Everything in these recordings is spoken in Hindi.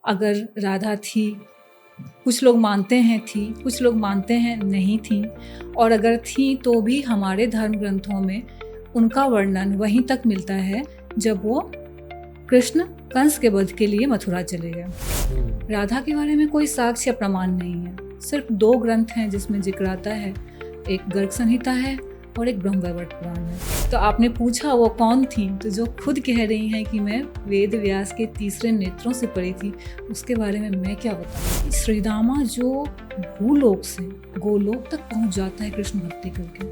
अगर राधा थी, कुछ लोग मानते हैं थी, कुछ लोग मानते हैं नहीं थी, और अगर थी तो भी हमारे धर्म ग्रंथों में उनका वर्णन वहीं तक मिलता है जब वो कृष्ण कंस के वध के लिए मथुरा चले गए। राधा के बारे में कोई साक्ष्य या प्रमाण नहीं है, सिर्फ 2 ग्रंथ हैं जिसमें जिक्र आता है, एक गर्ग संहिता है और एक ब्रह्मवैवर्त पुराण है। तो आपने पूछा वो कौन थी, तो जो खुद कह रही हैं कि मैं वेद व्यास के तीसरे नेत्रों से पढ़ी थी, उसके बारे में मैं क्या बताऊँ। श्रीदामा जो भूलोक से गोलोक तक पहुँच जाता है कृष्ण भक्ति करके,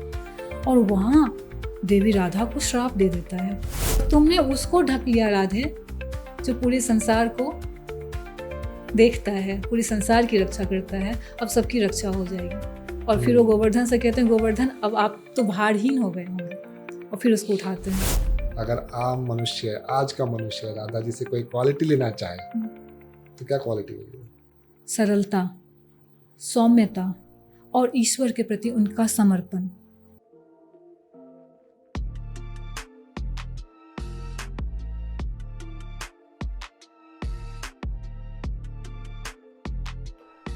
और वहाँ देवी राधा को श्राप दे देता है। तुमने उसको ढक लिया राधे, जो पूरे संसार को देखता है, पूरे संसार की रक्षा करता है, अब सबकी रक्षा हो जाएगी। और फिर वो गोवर्धन से कहते हैं, गोवर्धन अब आप तो भारहीन हो गए होंगे, और फिर उसको उठाते हैं। अगर आम मनुष्य, आज का मनुष्य राधा जी से कोई क्वालिटी लेना चाहे तो क्या क्वालिटी होगी? सरलता, सौम्यता और ईश्वर के प्रति उनका समर्पण।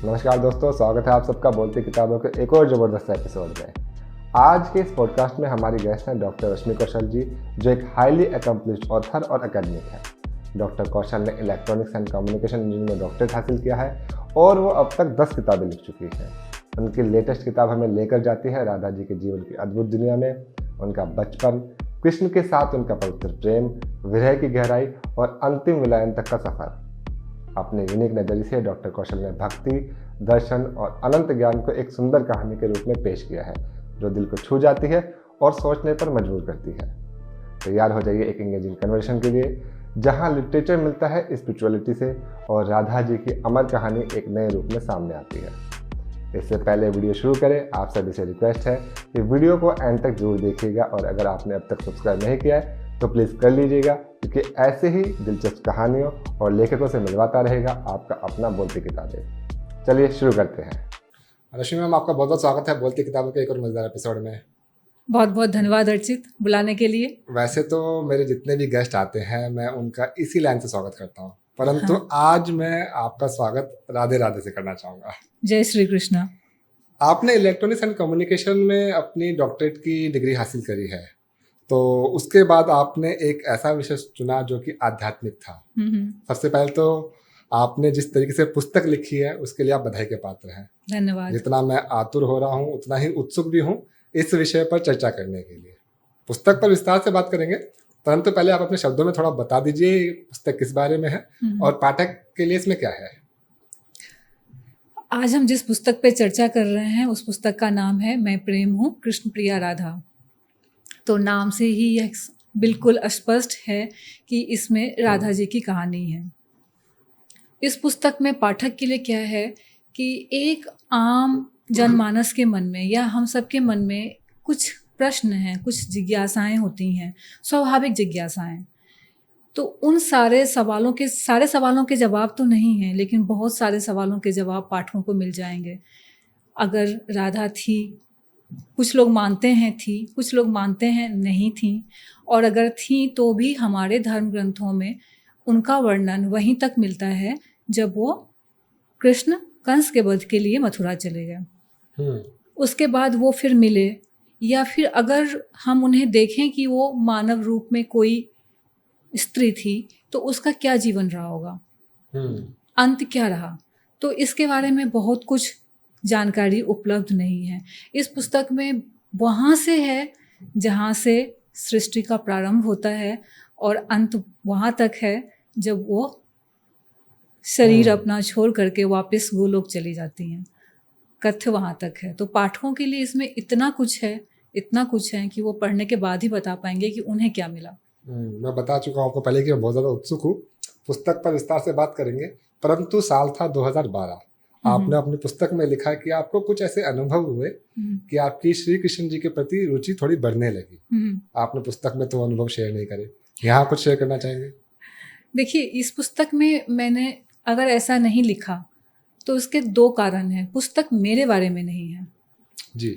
नमस्कार दोस्तों, स्वागत है आप सबका बोलती किताबों के एक और ज़बरदस्त एपिसोड में। आज के इस पॉडकास्ट में हमारी गेस्ट हैं डॉक्टर रश्मि कौशल जी, जो एक हाईली एकम्प्लिश्ड ऑथर और एकेडमिक है। डॉक्टर कौशल ने इलेक्ट्रॉनिक्स एंड कम्युनिकेशन इंजीनियरिंग में डॉक्टरेट हासिल किया है और वो अब तक 10 किताबें लिख चुकी हैं। उनकी लेटेस्ट किताब हमें लेकर जाती है राधा जी के जीवन की अद्भुत दुनिया में, उनका बचपन, कृष्ण के साथ उनका पवित्र प्रेम, विरह की गहराई और अंतिम विलयन तक का सफ़र। अपने यूनिक नज़रिए से डॉक्टर कौशल ने भक्ति, दर्शन और अनंत ज्ञान को एक सुंदर कहानी के रूप में पेश किया है, जो दिल को छू जाती है और सोचने पर मजबूर करती है। तैयार हो जाइए एक एंगेजिंग कन्वर्सेशन के लिए, जहां लिटरेचर मिलता है स्पिरिचुअलिटी से और राधा जी की अमर कहानी एक नए रूप में सामने आती है। इससे पहले वीडियो शुरू करें, आप सभी से रिक्वेस्ट है कि वीडियो को एंड तक जरूर देखिएगा, और अगर आपने अब तक सब्सक्राइब नहीं किया है तो प्लीज़ कर लीजिएगा, क्योंकि ऐसे ही दिलचस्प कहानियों और लेखकों से मिलवाता रहेगा आपका अपना बोलती किताबें। चलिए शुरू करते हैं। रश्मि मैम, आपका बहुत बहुत स्वागत है बोलती किताबों के एक और मजेदार एपिसोड में। बहुत बहुत धन्यवाद अर्चित, बुलाने के लिए। वैसे तो मेरे जितने भी गेस्ट आते हैं मैं उनका इसी लाइन से स्वागत करता हूँ, परंतु आज मैं आपका स्वागत राधे राधे से करना चाहूँगा। जय श्री कृष्ण। आपने इलेक्ट्रॉनिक्स एंड कम्युनिकेशन में अपनी डॉक्टरेट की डिग्री हासिल करी है, तो उसके बाद आपने एक ऐसा विषय चुना जो कि आध्यात्मिक था। सबसे पहले तो आपने जिस तरीके से पुस्तक लिखी है उसके लिए आप बधाई के पात्र हैं। धन्यवाद। जितना मैं आतुर हो रहा हूँ उतना ही उत्सुक भी हूँ इस विषय पर चर्चा करने के लिए। पुस्तक पर विस्तार से बात करेंगे, परंतु पहले आप अपने शब्दों में थोड़ा बता दीजिए पुस्तक किस बारे में है और पाठक के लिए इसमें क्या है। आज हम जिस पुस्तक पे चर्चा कर रहे हैं उस पुस्तक का नाम है मैं प्रेम हूँ कृष्ण प्रिया राधा। तो नाम से ही यह बिल्कुल स्पष्ट है कि इसमें राधा जी की कहानी है। इस पुस्तक में पाठक के लिए क्या है कि एक आम जनमानस के मन में या हम सबके मन में कुछ प्रश्न हैं, कुछ जिज्ञासाएं होती हैं, स्वाभाविक जिज्ञासाएं। तो उन सारे सवालों के जवाब तो नहीं हैं, लेकिन बहुत सारे सवालों के जवाब पाठकों को मिल जाएंगे। अगर राधा थी, कुछ लोग मानते हैं थी, कुछ लोग मानते हैं नहीं थी, और अगर थी तो भी हमारे धर्म ग्रंथों में उनका वर्णन वहीं तक मिलता है जब वो कृष्ण कंस के वध के लिए मथुरा चले गए। उसके बाद वो फिर मिले, या फिर अगर हम उन्हें देखें कि वो मानव रूप में कोई स्त्री थी तो उसका क्या जीवन रहा होगा, अंत क्या रहा। तो इसके बारे में बहुत कुछ जानकारी उपलब्ध नहीं है। इस पुस्तक में वहाँ से है जहाँ से सृष्टि का प्रारंभ होता है और अंत वहाँ तक है जब वो शरीर अपना छोड़ करके वापस गोलोक चली जाती हैं। कथ्य वहाँ तक है। तो पाठकों के लिए इसमें इतना कुछ है कि वो पढ़ने के बाद ही बता पाएंगे कि उन्हें क्या मिला। मैं बता चुका हूँ आपको पहले कि मैं बहुत ज़्यादा उत्सुक हूँ। पुस्तक पर विस्तार से बात करेंगे, परंतु साल था 2012। आपने अपनी पुस्तक में लिखा कि आपको कुछ ऐसे अनुभव हुए कि आपकी श्री कृष्ण जी के प्रति रुचि थोड़ी बढ़ने लगी। आपने पुस्तक में तो अनुभव शेयर नहीं करे, यहाँ कुछ शेयर करना चाहेंगे? देखिए, इस पुस्तक में मैंने अगर ऐसा नहीं लिखा तो उसके 2 कारण हैं। पुस्तक मेरे बारे में नहीं है जी।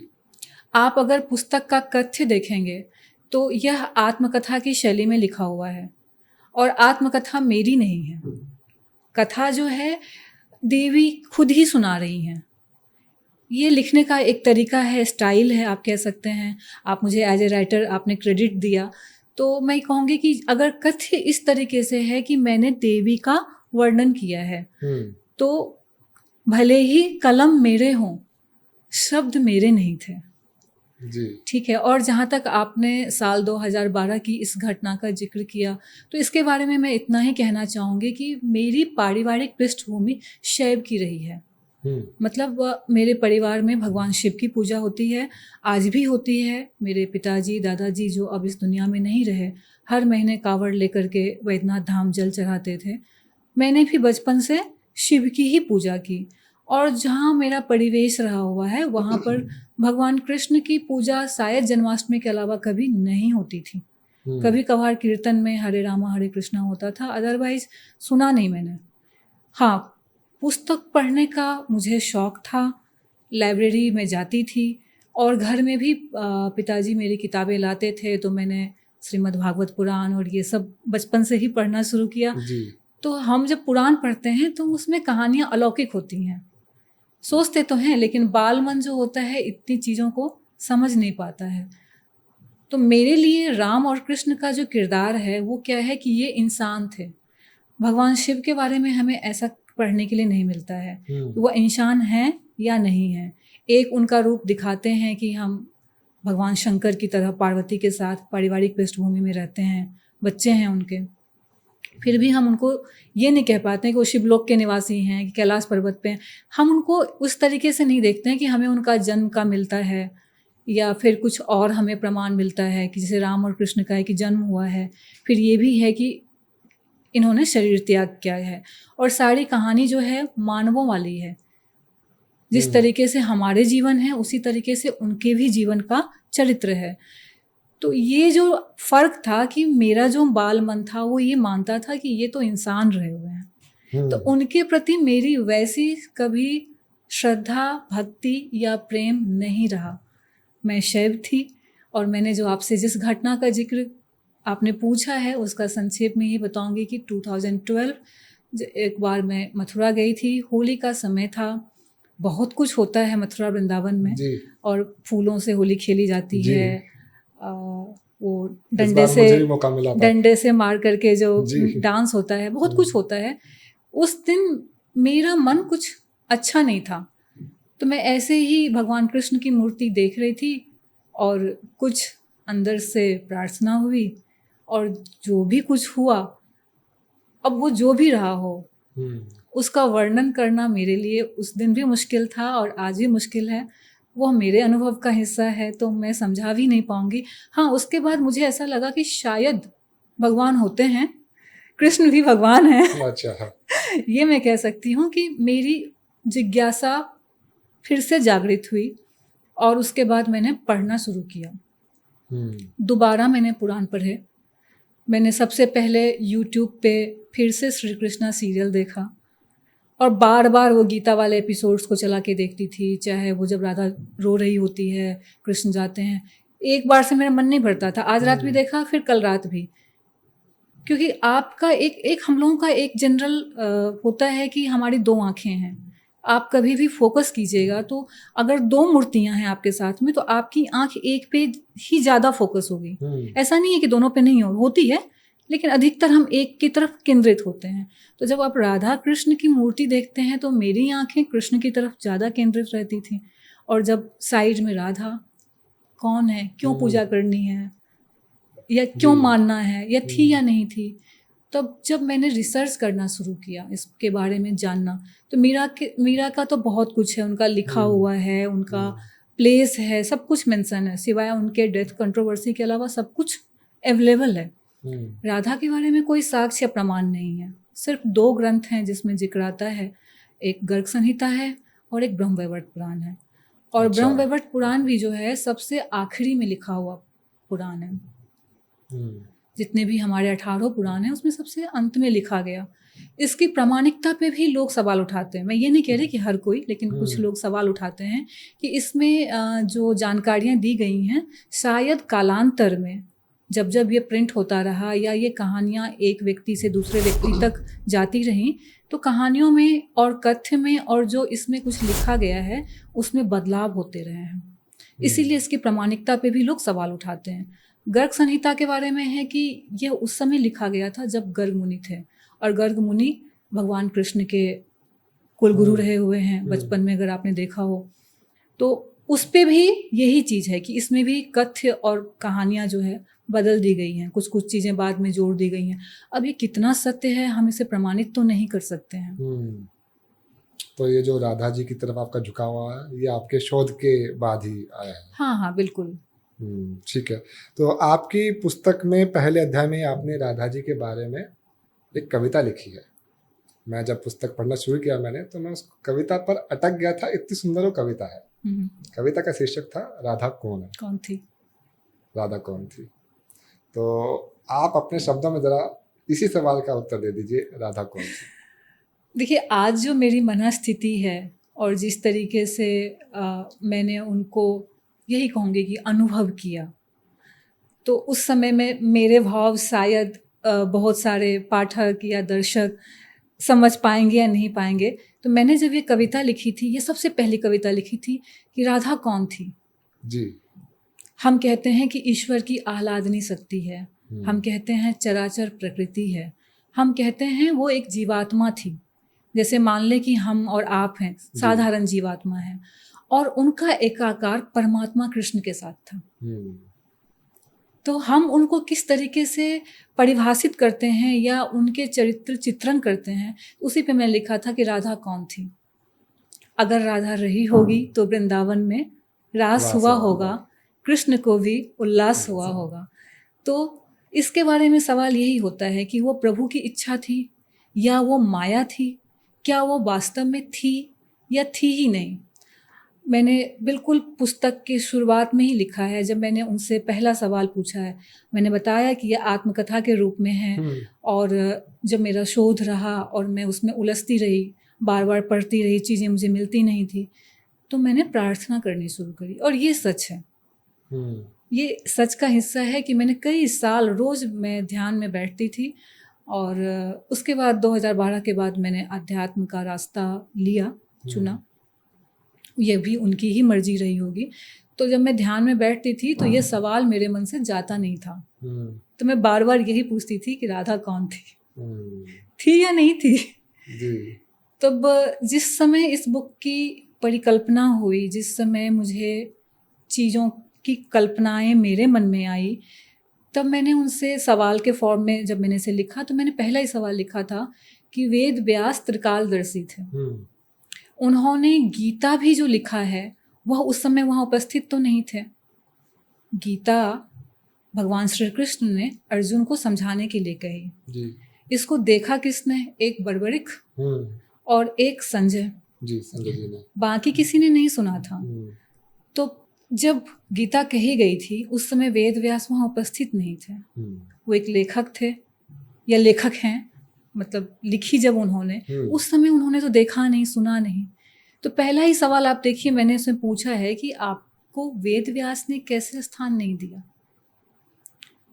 आप अगर पुस्तक का कथ्य देखेंगे तो यह आत्मकथा की शैली में लिखा हुआ है, और आत्मकथा मेरी नहीं है। कथा जो है देवी खुद ही सुना रही हैं। ये लिखने का एक तरीका है, स्टाइल है, आप कह सकते हैं। आप मुझे एज ए राइटर आपने क्रेडिट दिया, तो मैं कहूँगी कि अगर कथ्य इस तरीके से है कि मैंने देवी का वर्णन किया है, तो भले ही कलम मेरे हों, शब्द मेरे नहीं थे जी। ठीक है। और जहाँ तक आपने साल 2012 की इस घटना का जिक्र किया, तो इसके बारे में मैं इतना ही कहना चाहूँगी कि मेरी पारिवारिक पृष्ठभूमि शैव की रही है। मतलब मेरे परिवार में भगवान शिव की पूजा होती है, आज भी होती है। मेरे पिताजी दादाजी जो अब इस दुनिया में नहीं रहे, हर महीने कावड़ लेकर के वैद्यनाथ धाम जल चढ़ाते थे। मैंने भी बचपन से शिव की ही पूजा की, और जहाँ मेरा परिवेश रहा हुआ है वहाँ पर भगवान कृष्ण की पूजा शायद जन्माष्टमी के अलावा कभी नहीं होती थी। कभी कभार कीर्तन में हरे रामा हरे कृष्णा होता था, अदरवाइज सुना नहीं मैंने। हाँ, पुस्तक पढ़ने का मुझे शौक़ था, लाइब्रेरी में जाती थी, और घर में भी पिताजी मेरी किताबें लाते थे, तो मैंने श्रीमद् भागवत पुराण और ये सब बचपन से ही पढ़ना शुरू किया। तो हम जब पुराण पढ़ते हैं तो उसमें कहानियाँ अलौकिक होती हैं, सोचते तो हैं, लेकिन बाल मन जो होता है इतनी चीज़ों को समझ नहीं पाता है। तो मेरे लिए राम और कृष्ण का जो किरदार है वो क्या है कि ये इंसान थे। भगवान शिव के बारे में हमें ऐसा पढ़ने के लिए नहीं मिलता है वो इंसान हैं या नहीं है। एक उनका रूप दिखाते हैं कि हम भगवान शंकर की तरह पार्वती के साथ पारिवारिक पृष्ठभूमि में रहते हैं, बच्चे हैं उनके, फिर भी हम उनको ये नहीं कह पाते हैं कि वो शिवलोक के निवासी हैं, कि कैलाश पर्वत पे हैं। हम उनको उस तरीके से नहीं देखते हैं कि हमें उनका जन्म का मिलता है या फिर कुछ और हमें प्रमाण मिलता है कि जैसे राम और कृष्ण का है कि जन्म हुआ है, फिर ये भी है कि इन्होंने शरीर त्याग किया है। और सारी कहानी जो है मानवों वाली है, जिस तरीके से हमारे जीवन है उसी तरीके से उनके भी जीवन का चरित्र है। तो ये जो फ़र्क था कि मेरा जो बाल मन था वो ये मानता था कि ये तो इंसान रहे हुए हैं, तो उनके प्रति मेरी वैसी कभी श्रद्धा भक्ति या प्रेम नहीं रहा। मैं शैव थी, और मैंने जो आपसे जिस घटना का जिक्र आपने पूछा है उसका संक्षेप में ये बताऊंगी कि 2012 एक बार मैं मथुरा गई थी। होली का समय था, बहुत कुछ होता है मथुरा वृंदावन में, और फूलों से होली खेली जाती है, वो डंडे से मार करके जो डांस होता है, बहुत कुछ होता है। उस दिन मेरा मन कुछ अच्छा नहीं था, तो मैं ऐसे ही भगवान कृष्ण की मूर्ति देख रही थी और कुछ अंदर से प्रार्थना हुई, और जो भी कुछ हुआ, अब वो जो भी रहा हो उसका वर्णन करना मेरे लिए उस दिन भी मुश्किल था और आज भी मुश्किल है। वो मेरे अनुभव का हिस्सा है तो मैं समझा भी नहीं पाऊंगी। हाँ, उसके बाद मुझे ऐसा लगा कि शायद भगवान होते हैं, कृष्ण भी भगवान है। अच्छा। ये मैं कह सकती हूँ कि मेरी जिज्ञासा फिर से जागृत हुई, और उसके बाद मैंने पढ़ना शुरू किया। दोबारा मैंने पुराण पढ़े। मैंने सबसे पहले यूट्यूब पे फिर से श्री कृष्णा सीरियल देखा, और बार बार वो गीता वाले एपिसोड्स को चला के देखती थी, चाहे वो जब राधा रो रही होती है, कृष्ण जाते हैं। एक बार से मेरा मन नहीं भरता था। आज रात भी देखा, फिर कल रात भी, क्योंकि आपका एक हम लोगों का एक जनरल होता है कि हमारी दो आँखें हैं। आप कभी भी फोकस कीजिएगा तो अगर दो मूर्तियां हैं आपके साथ में तो आपकी आंख एक पे ही ज़्यादा फोकस होगी। ऐसा नहीं है कि दोनों पे नहीं होती है, लेकिन अधिकतर हम एक की तरफ केंद्रित होते हैं। तो जब आप राधा कृष्ण की मूर्ति देखते हैं तो मेरी आंखें कृष्ण की तरफ ज़्यादा केंद्रित रहती थी, और जब साइड में राधा कौन है, क्यों पूजा करनी है, या क्यों मानना है, या थी या नहीं थी, तब जब मैंने रिसर्च करना शुरू किया, इसके बारे में जानना, तो मीरा का तो बहुत कुछ है, उनका लिखा हुआ है, उनका प्लेस है, सब कुछ मेंशन है, सिवाय उनके डेथ कंट्रोवर्सी के अलावा सब कुछ अवेलेबल है। राधा के बारे में कोई साक्ष्य प्रमाण नहीं है, सिर्फ 2 ग्रंथ हैं जिसमें जिक्र आता है, एक गर्ग संहिता है और एक ब्रह्मवैवर्त पुराण है। और ब्रह्मवैवर्त पुराण भी जो है सबसे आखिरी में लिखा हुआ पुराण है। जितने भी हमारे 18 पुराण हैं उसमें सबसे अंत में लिखा गया। इसकी प्रामाणिकता पे भी लोग सवाल उठाते हैं। मैं ये नहीं कह रही कि हर कोई, लेकिन कुछ लोग सवाल उठाते हैं कि इसमें जो जानकारियाँ दी गई हैं शायद कालांतर में जब जब ये प्रिंट होता रहा या ये कहानियाँ एक व्यक्ति से दूसरे व्यक्ति तक जाती रहीं, तो कहानियों में और कथ्य में और जो इसमें कुछ लिखा गया है उसमें बदलाव होते रहे हैं। इसीलिए इसकी प्रामाणिकता पे भी लोग सवाल उठाते हैं। गर्ग संहिता के बारे में है कि यह उस समय लिखा गया था जब गर्ग मुनि थे, और गर्ग मुनि भगवान कृष्ण के कुलगुरु रहे हुए हैं बचपन में, अगर आपने देखा हो तो उस पे भी यही चीज़ है कि इसमें भी कथ्य और कहानियाँ जो है बदल दी गई हैं, कुछ कुछ चीज़ें बाद में जोड़ दी गई हैं। अब ये कितना सत्य है हम इसे प्रमाणित तो नहीं कर सकते हैं। तो ये जो राधा जी की तरफ आपका झुकाव है ये आपके शोध के बाद ही आया है? हाँ हाँ बिल्कुल। ठीक है। तो आपकी पुस्तक में पहले अध्याय में आपने राधा जी के बारे में एक कविता लिखी है। मैं जब पुस्तक पढ़ना शुरू किया मैंने, तो मैं उस कविता पर अटक गया था, इतनी सुंदर वो कविता है। कविता का शीर्षक था राधा कौन है? कौन थी? राधा कौन थी? तो आप अपने शब्दों में जरा इसी सवाल का उत्तर दे दीजिए, राधा कौन थी? देखिए, आज जो मेरी मनस्थिति है और जिस तरीके से मैंने उनको, यही कहूँगी कि अनुभव किया, तो उस समय में मेरे भाव शायद बहुत सारे पाठक या दर्शक समझ पाएंगे या नहीं पाएंगे। तो मैंने जब ये कविता लिखी थी, ये सबसे पहली कविता लिखी थी कि राधा कौन थी। जी। हम कहते हैं कि ईश्वर की आह्लादनी शक्ति है, हम कहते हैं चराचर प्रकृति है, हम कहते हैं वो एक जीवात्मा थी, जैसे मान ले कि हम और आप हैं, साधारण जीवात्मा हैं, और उनका एकाकार परमात्मा कृष्ण के साथ था। तो हम उनको किस तरीके से परिभाषित करते हैं या उनके चरित्र चित्रण करते हैं, उसी पे मैंने लिखा था कि राधा कौन थी। अगर राधा रही होगी तो वृंदावन में रास हुआ होगा, कृष्ण को भी उल्लास हुआ होगा। तो इसके बारे में सवाल यही होता है कि वो प्रभु की इच्छा थी या वो माया थी, क्या वो वास्तव में थी या थी ही नहीं। मैंने बिल्कुल पुस्तक की शुरुआत में ही लिखा है, जब मैंने उनसे पहला सवाल पूछा है, मैंने बताया कि यह आत्मकथा के रूप में है, और जब मेरा शोध रहा और मैं उसमें उलझती रही, बार बार पढ़ती रही, चीज़ें मुझे मिलती नहीं थी, तो मैंने प्रार्थना करनी शुरू करी। और ये सच है, ये सच का हिस्सा है कि मैंने कई साल रोज़ मैं ध्यान में बैठती थी, और उसके बाद 2012 के बाद मैंने अध्यात्म का रास्ता लिया, चुना। ये भी उनकी ही मर्जी रही होगी। तो जब मैं ध्यान में बैठती थी तो ये सवाल मेरे मन से जाता नहीं था। तो मैं बार बार यही पूछती थी कि राधा कौन थी या नहीं थी। तब जिस समय इस बुक की परिकल्पना हुई, जिस समय मुझे चीज़ों की कल्पनाएं मेरे मन में आई, तब मैंने उनसे सवाल के फॉर्म में जब मैंने इसे लिखा, तो मैंने पहला ही सवाल लिखा था कि वेद व्यास त्रिकालदर्शी थे। उन्होंने गीता भी जो लिखा है वह उस समय वहाँ उपस्थित तो नहीं थे। गीता भगवान श्री कृष्ण ने अर्जुन को समझाने के लिए कही जी। इसको देखा किसने? एक बर्बरिक और एक संजय जी ने, बाकी किसी ने नहीं सुना था। तो जब गीता कही गई थी उस समय वेद व्यास वहाँ उपस्थित नहीं थे। वो एक लेखक थे या लेखक हैं, मतलब लिखी जब उन्होंने, उस समय उन्होंने तो देखा नहीं, सुना नहीं। तो पहला ही सवाल आप देखिए मैंने उसमें पूछा है कि आपको वेद व्यास ने कैसे स्थान नहीं दिया।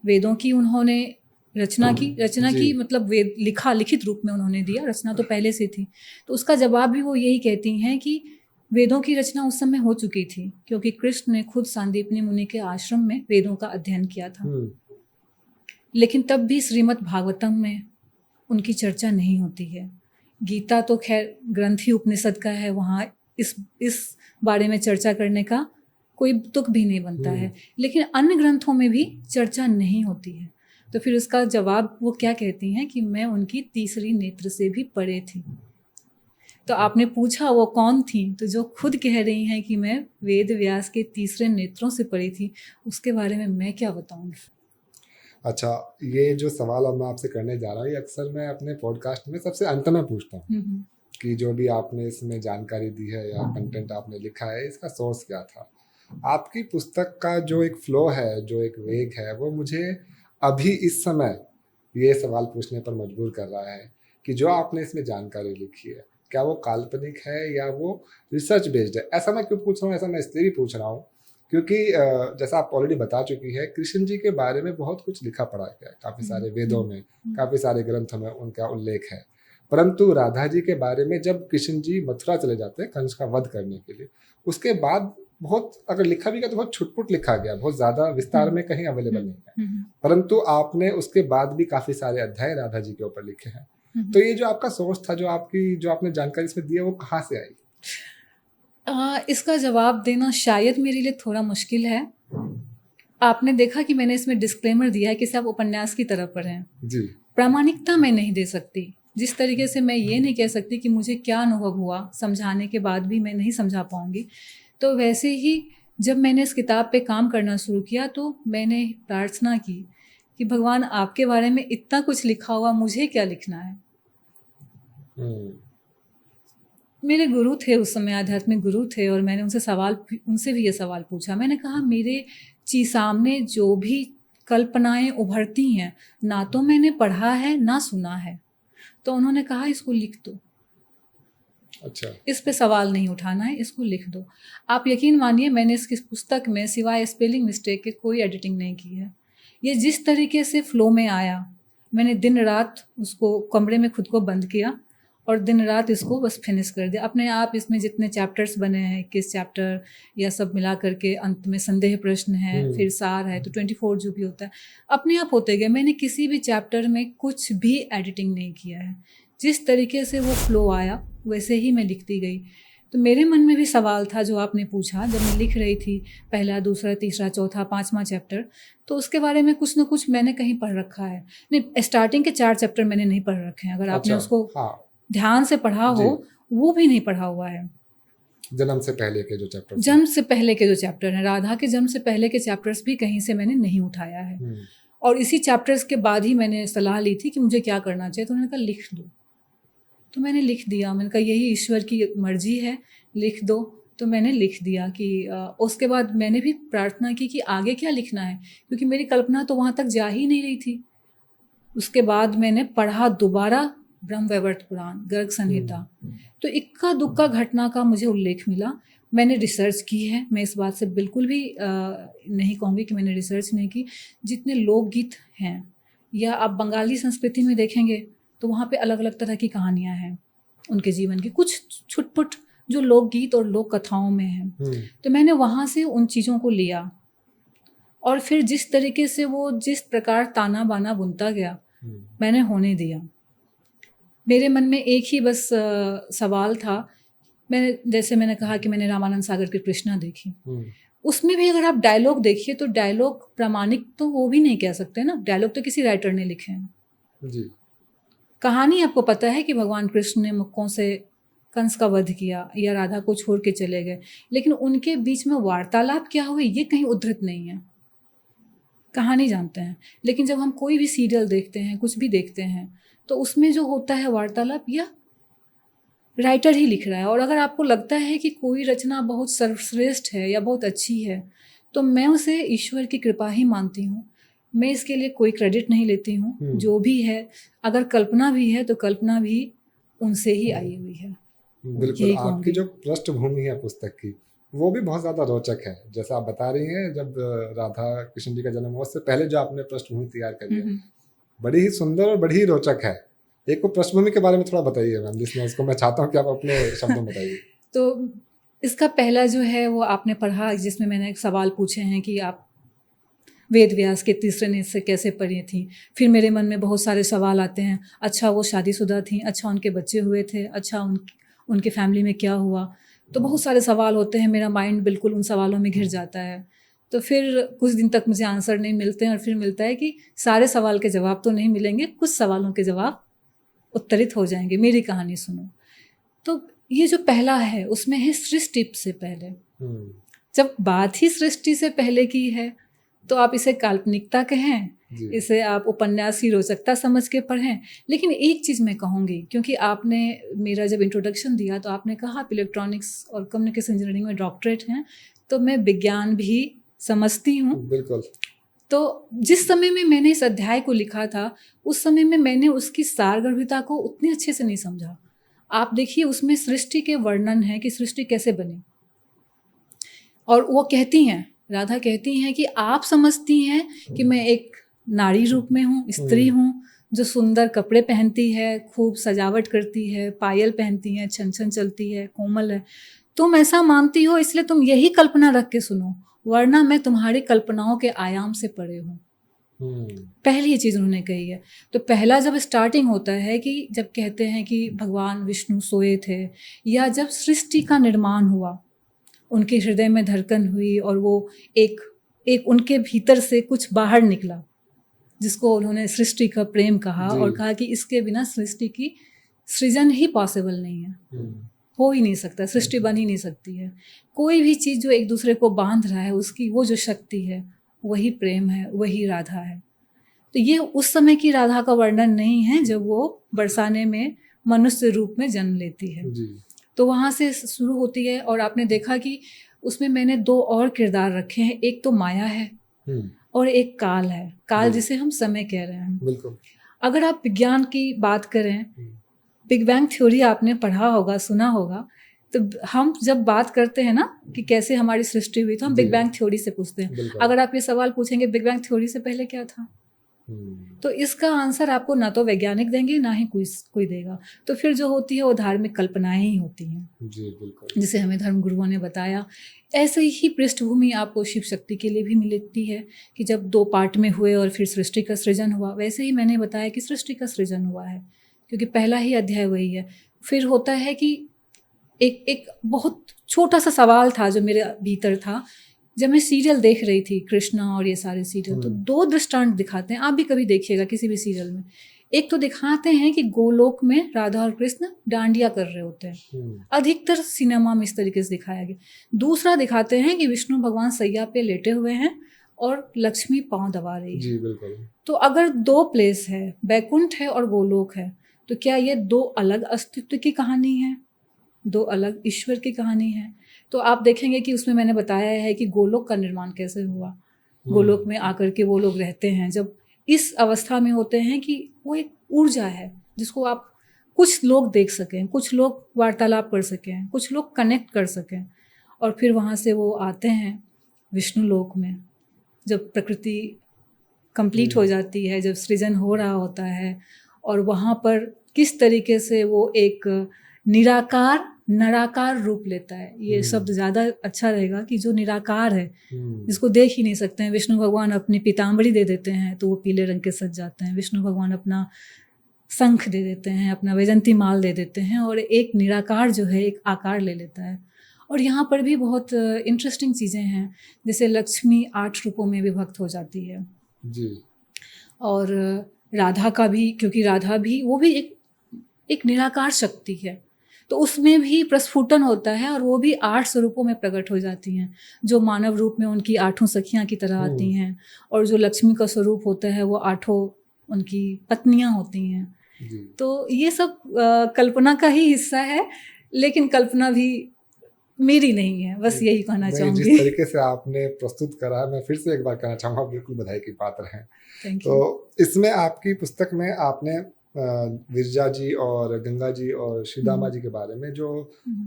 वेदों की उन्होंने रचना की मतलब वेद लिखित रूप में उन्होंने दिया, रचना तो पहले से थी। तो उसका जवाब भी वो यही कहती हैं कि वेदों की रचना उस समय हो चुकी थी, क्योंकि कृष्ण ने खुद सांदीपनी मुनि के आश्रम में वेदों का अध्ययन किया था। लेकिन तब भी श्रीमद् भागवतम में उनकी चर्चा नहीं होती है। गीता तो खैर ग्रंथ ही उपनिषद का है, वहाँ इस बारे में चर्चा करने का कोई तुक भी नहीं बनता है, लेकिन अन्य ग्रंथों में भी चर्चा नहीं होती है। तो फिर उसका जवाब वो क्या कहती हैं कि मैं उनकी तीसरी नेत्र से भी परे थी। तो आपने पूछा वो कौन थी, तो जो खुद कह रही हैं कि मैं वेद व्यास के तीसरे नेत्रों से परे थी, उसके बारे में मैं क्या बताऊंगी। अच्छा, ये जो सवाल अब मैं आपसे करने जा रहा हूँ, ये अक्सर मैं अपने पॉडकास्ट में सबसे अंत में पूछता हूँ कि जो भी आपने इसमें जानकारी दी है या कंटेंट आपने लिखा है, इसका सोर्स क्या था। आपकी पुस्तक का जो एक फ्लो है, जो एक वेग है, वो मुझे अभी इस समय ये सवाल पूछने पर मजबूर कर रहा है कि जो आपने इसमें जानकारी लिखी है, क्या वो काल्पनिक है या वो रिसर्च बेस्ड है। ऐसा मैं क्यों पूछ रहा हूँ, ऐसा मैं इसलिए भी पूछ रहा हूँ क्योंकि जैसा आप ऑलरेडी बता चुकी है, कृष्ण जी के बारे में बहुत कुछ लिखा पढ़ा गया है, काफ़ी सारे वेदों में, काफ़ी सारे ग्रंथों में उनका उल्लेख है। परंतु राधा जी के बारे में जब कृष्ण जी मथुरा चले जाते हैं कंस का वध करने के लिए, उसके बाद बहुत अगर लिखा भी गया तो बहुत छुटपुट लिखा गया, बहुत ज़्यादा विस्तार में कहीं अवेलेबल नहीं है। परंतु आपने उसके बाद भी काफ़ी सारे अध्याय राधा जी के ऊपर लिखे हैं। तो ये जो आपका सोर्स था, जो आपने जानकारी इसमें दी है, वो कहाँ से आई? इसका जवाब देना शायद मेरे लिए थोड़ा मुश्किल है। आपने देखा कि मैंने इसमें डिस्क्लेमर दिया है कि सब उपन्यास की तरफ पढ़ें। जी। प्रामाणिकता मैं नहीं दे सकती। जिस तरीके से मैं ये नहीं कह सकती कि मुझे क्या अनुभव हुआ, समझाने के बाद भी मैं नहीं समझा पाऊँगी। तो वैसे ही जब मैंने इस किताब पे काम करना शुरू किया तो मैंने प्रार्थना की कि भगवान आपके बारे में इतना कुछ लिखा हुआ, मुझे क्या लिखना है। मेरे गुरु थे उस समय, आध्यात्मिक गुरु थे, और मैंने उनसे भी ये सवाल पूछा। मैंने कहा मेरे सामने जो भी कल्पनाएं उभरती हैं, ना तो मैंने पढ़ा है ना सुना है। तो उन्होंने कहा इसको लिख दो। अच्छा। इस पे सवाल नहीं उठाना है, इसको लिख दो। आप यकीन मानिए मैंने इसकी पुस्तक में सिवाय स्पेलिंग मिस्टेक के कोई एडिटिंग नहीं की है। ये जिस तरीके से फ्लो में आया, मैंने दिन रात उसको कमरे में खुद को बंद किया और दिन रात इसको बस फिनिश कर दिया। अपने आप इसमें जितने चैप्टर्स बने हैं, 21 चैप्टर या सब मिला करके अंत में संदेह प्रश्न है, फिर सार है, तो 24 जो भी होता है अपने आप होते गए। मैंने किसी भी चैप्टर में कुछ भी एडिटिंग नहीं किया है। जिस तरीके से वो फ्लो आया वैसे ही मैं लिखती गई। तो मेरे मन में भी सवाल था जो आपने पूछा जब मैं लिख रही थी, पहला, दूसरा, तीसरा, चौथा, 5वां चैप्टर, तो उसके बारे में कुछ ना कुछ मैंने कहीं पढ़ रखा है। नहीं, स्टार्टिंग के 4 चैप्टर मैंने नहीं पढ़ रखे हैं। अगर आपने उसको ध्यान से पढ़ा हो, वो भी नहीं पढ़ा हुआ है। जन्म से पहले के जो चैप्टर, जन्म से पहले के जो चैप्टर हैं, राधा के जन्म से पहले के चैप्टर्स भी कहीं से मैंने नहीं उठाया है। और इसी चैप्टर्स के बाद ही मैंने सलाह ली थी कि मुझे क्या करना चाहिए, तो उन्होंने कहा लिख दो। तो मैंने लिख दिया। मैंने कहा यही ईश्वर की मर्जी है, लिख दो। तो मैंने लिख दिया कि उसके बाद मैंने भी प्रार्थना की कि आगे क्या लिखना है, क्योंकि मेरी कल्पना तो वहाँ तक जा ही नहीं रही थी। उसके बाद मैंने पढ़ा दोबारा ब्रह्मवैवर्त पुराण, गर्ग संहिता, तो इक्का दुक्का घटना का मुझे उल्लेख मिला। मैंने रिसर्च की है, मैं इस बात से बिल्कुल भी नहीं कहूँगी कि मैंने रिसर्च नहीं की। जितने लोकगीत हैं, या आप बंगाली संस्कृति में देखेंगे तो वहाँ पे अलग अलग तरह की कहानियाँ हैं उनके जीवन की, कुछ छुटपुट जो लोकगीत और लोक कथाओं में हैं। तो मैंने वहाँ से उन चीज़ों को लिया और फिर जिस तरीके से वो जिस प्रकार ताना बाना बुनता गया, मैंने होने दिया। मेरे मन में एक ही बस सवाल था। जैसे मैंने कहा कि मैंने रामानंद सागर की कृष्णा देखी, उसमें भी अगर आप डायलॉग देखिए तो डायलॉग प्रामाणिक तो वो भी नहीं कह सकते ना, डायलॉग तो किसी राइटर ने लिखे हैं जी। कहानी आपको पता है कि भगवान कृष्ण ने मुक्कों से कंस का वध किया या राधा को छोड़ के चले गए, लेकिन उनके बीच में वार्तालाप क्या हुई ये कहीं उद्धृत नहीं है। कहानी जानते हैं, लेकिन जब हम कोई भी सीरियल देखते हैं, कुछ भी देखते हैं, तो उसमें जो होता है वार्तालाप या राइटर ही लिख रहा है। और अगर आपको लगता है कि कोई रचना बहुत सर्वश्रेष्ठ है या बहुत अच्छी है, तो मैं उसे ईश्वर की कृपा ही मानती हूँ। मैं इसके लिए कोई क्रेडिट नहीं लेती हूँ। जो भी है, अगर कल्पना भी है तो कल्पना भी उनसे ही आई हुई है। बिल्कुल। आपकी जो पृष्ठभूमि है पुस्तक की, वो भी बहुत ज़्यादा रोचक है। जैसा आप बता रही हैं, जब राधा कृष्ण जी का जन्म हुआ उससे पहले जो आपने पृष्ठभूमि तैयार करी है, बड़ी ही सुंदर और बड़ी ही रोचक है। एक को पृष्ठभूमि के बारे में थोड़ा बताइए मैम, जिसमें उसको मैं चाहता हूँ कि आप अपने शब्दों में बताइए। तो इसका पहला जो है वो आपने पढ़ा, जिसमें मैंने एक सवाल पूछे हैं कि आप वेद व्यास के तीसरे नेत्र से कैसे पढ़ी थी। फिर मेरे मन में बहुत सारे सवाल आते हैं। अच्छा वो शादीशुदा थी, अच्छा उनके बच्चे हुए थे, अच्छा उनके फैमिली में क्या हुआ। तो बहुत सारे सवाल होते हैं, मेरा माइंड बिल्कुल उन सवालों में घिर जाता है। तो फिर कुछ दिन तक मुझे आंसर नहीं मिलते हैं, और फिर मिलता है कि सारे सवाल के जवाब तो नहीं मिलेंगे, कुछ सवालों के जवाब उत्तरित हो जाएंगे, मेरी कहानी सुनो। तो ये जो पहला है उसमें है सृष्टि से पहले। जब बात ही सृष्टि से पहले की है तो आप इसे काल्पनिकता कहें, इसे आप उपन्यास की रोचकता समझ के पढ़ें। लेकिन एक चीज़ मैं कहूँगी, क्योंकि आपने मेरा जब इंट्रोडक्शन दिया तो आपने कहा आप इलेक्ट्रॉनिक्स और कम्युनिकेशन इंजीनियरिंग में डॉक्टरेट हैं, तो मैं विज्ञान भी समझती हूँ। बिल्कुल। तो जिस समय में मैंने इस अध्याय को लिखा था, उस समय में मैंने उसकी सारगर्भिता को उतने अच्छे से नहीं समझा। आप देखिए उसमें सृष्टि के वर्णन है कि सृष्टि कैसे बनी, और वो कहती हैं राधा कहती हैं कि आप समझती हैं कि मैं एक नारी रूप में हूँ, स्त्री हूँ, जो सुंदर कपड़े पहनती है, खूब सजावट करती है, पायल पहनती है, छन छन चलती है, कोमल है। तुम ऐसा मानती हो, इसलिए तुम यही कल्पना रख के सुनो, वरना मैं तुम्हारी कल्पनाओं के आयाम से परे हूँ। पहली ये चीज़ उन्होंने कही है। तो पहला जब स्टार्टिंग होता है कि जब कहते हैं कि भगवान विष्णु सोए थे, या जब सृष्टि का निर्माण हुआ, उनके हृदय में धड़कन हुई और वो एक उनके भीतर से कुछ बाहर निकला, जिसको उन्होंने सृष्टि का प्रेम कहा, और कहा कि इसके बिना सृष्टि की सृजन ही पॉसिबल नहीं है, हो ही नहीं सकता, सृष्टि बन ही नहीं सकती है। कोई भी चीज़ जो एक दूसरे को बांध रहा है, उसकी वो जो शक्ति है, वही प्रेम है, वही राधा है। तो ये उस समय की राधा का वर्णन नहीं है जब वो बरसाने में मनुष्य रूप में जन्म लेती है जी। तो वहाँ से शुरू होती है। और आपने देखा कि उसमें मैंने 2 और किरदार रखे हैं, एक तो माया है और एक काल है, काल जिसे हम समय कह रहे हैं। बिल्कुल। अगर आप विज्ञान की बात करें, बिग बैंग थ्योरी आपने पढ़ा होगा, सुना होगा, तो हम जब बात करते हैं ना कि कैसे हमारी सृष्टि हुई, तो हम बिग बैंग थ्योरी से पूछते हैं। अगर आप ये सवाल पूछेंगे बिग बैंग थ्योरी से पहले क्या था, तो इसका आंसर आपको ना तो वैज्ञानिक देंगे, ना ही कोई देगा। तो फिर जो होती है वो धार्मिक कल्पनाएं ही होती हैं, जी बिल्कुल, जिसे हमें धर्मगुरुओं ने बताया। ऐसे ही पृष्ठभूमि आपको शिव शक्ति के लिए भी मिलती है कि जब 2 पार्ट में हुए और फिर सृष्टि का सृजन हुआ, वैसे ही मैंने बताया कि सृष्टि का सृजन हुआ है, क्योंकि पहला ही अध्याय वही है। फिर होता है कि एक बहुत छोटा सा सवाल था जो मेरे भीतर था, जब मैं सीरियल देख रही थी, कृष्णा और ये सारे सीरियल, तो 2 दृष्टांत दिखाते हैं, आप भी कभी देखिएगा किसी भी सीरियल में। एक तो दिखाते हैं कि गोलोक में राधा और कृष्ण डांडिया कर रहे होते हैं, अधिकतर सिनेमा में इस तरीके से दिखाया गया। दूसरा दिखाते हैं कि विष्णु भगवान सैया पे लेटे हुए हैं और लक्ष्मी पाँव दबा रही है। जी बिल्कुल। तो अगर 2 प्लेस है, बैकुंठ है और गोलोक है, तो क्या ये 2 अलग अस्तित्व की कहानी है, 2 अलग ईश्वर की कहानी है? तो आप देखेंगे कि उसमें मैंने बताया है कि गोलोक का निर्माण कैसे हुआ। गोलोक में आकर के वो लोग रहते हैं, जब इस अवस्था में होते हैं कि वो एक ऊर्जा है जिसको आप कुछ लोग देख सकें, कुछ लोग वार्तालाप कर सकें, कुछ लोग कनेक्ट कर सकें, और फिर वहाँ से वो आते हैं विष्णु लोक में। जब प्रकृति कंप्लीट हो जाती है, जब सृजन हो रहा होता है, और वहाँ पर किस तरीके से वो एक निराकार नराकार रूप लेता है। ये शब्द ज़्यादा अच्छा रहेगा कि जो निराकार है, जिसको देख ही नहीं सकते हैं। विष्णु भगवान अपनी पीताम्बरी दे देते हैं तो वो पीले रंग के सज जाते हैं। विष्णु भगवान अपना शंख दे देते हैं, अपना वैजंती माल दे देते हैं, और एक निराकार जो है एक आकार ले लेता है। और यहाँ पर भी बहुत इंटरेस्टिंग चीज़ें हैं, जैसे लक्ष्मी 8 रूपों में विभक्त हो जाती है जी। और राधा का भी, क्योंकि राधा भी वो भी एक निराकार शक्ति है, तो उसमें भी प्रस्फुटन होता है और वो भी 8 स्वरूपों में प्रकट हो जाती हैं, जो मानव रूप में उनकी 8 सखियाँ की तरह आती हैं, और जो लक्ष्मी का स्वरूप होता है वो 8 उनकी पत्नियाँ होती हैं। तो ये सब कल्पना का ही हिस्सा है, लेकिन कल्पना भी मेरी नहीं है, बस यही कहना चाहूँगी। जिस तरीके से आपने प्रस्तुत करा है, मैं फिर से एक बार कहना चाहूँगा, बिल्कुल बधाई की पात्र हैं। तो इसमें आपकी पुस्तक में आपने विरजा जी और गंगा जी और श्रीदामा जी के बारे में जो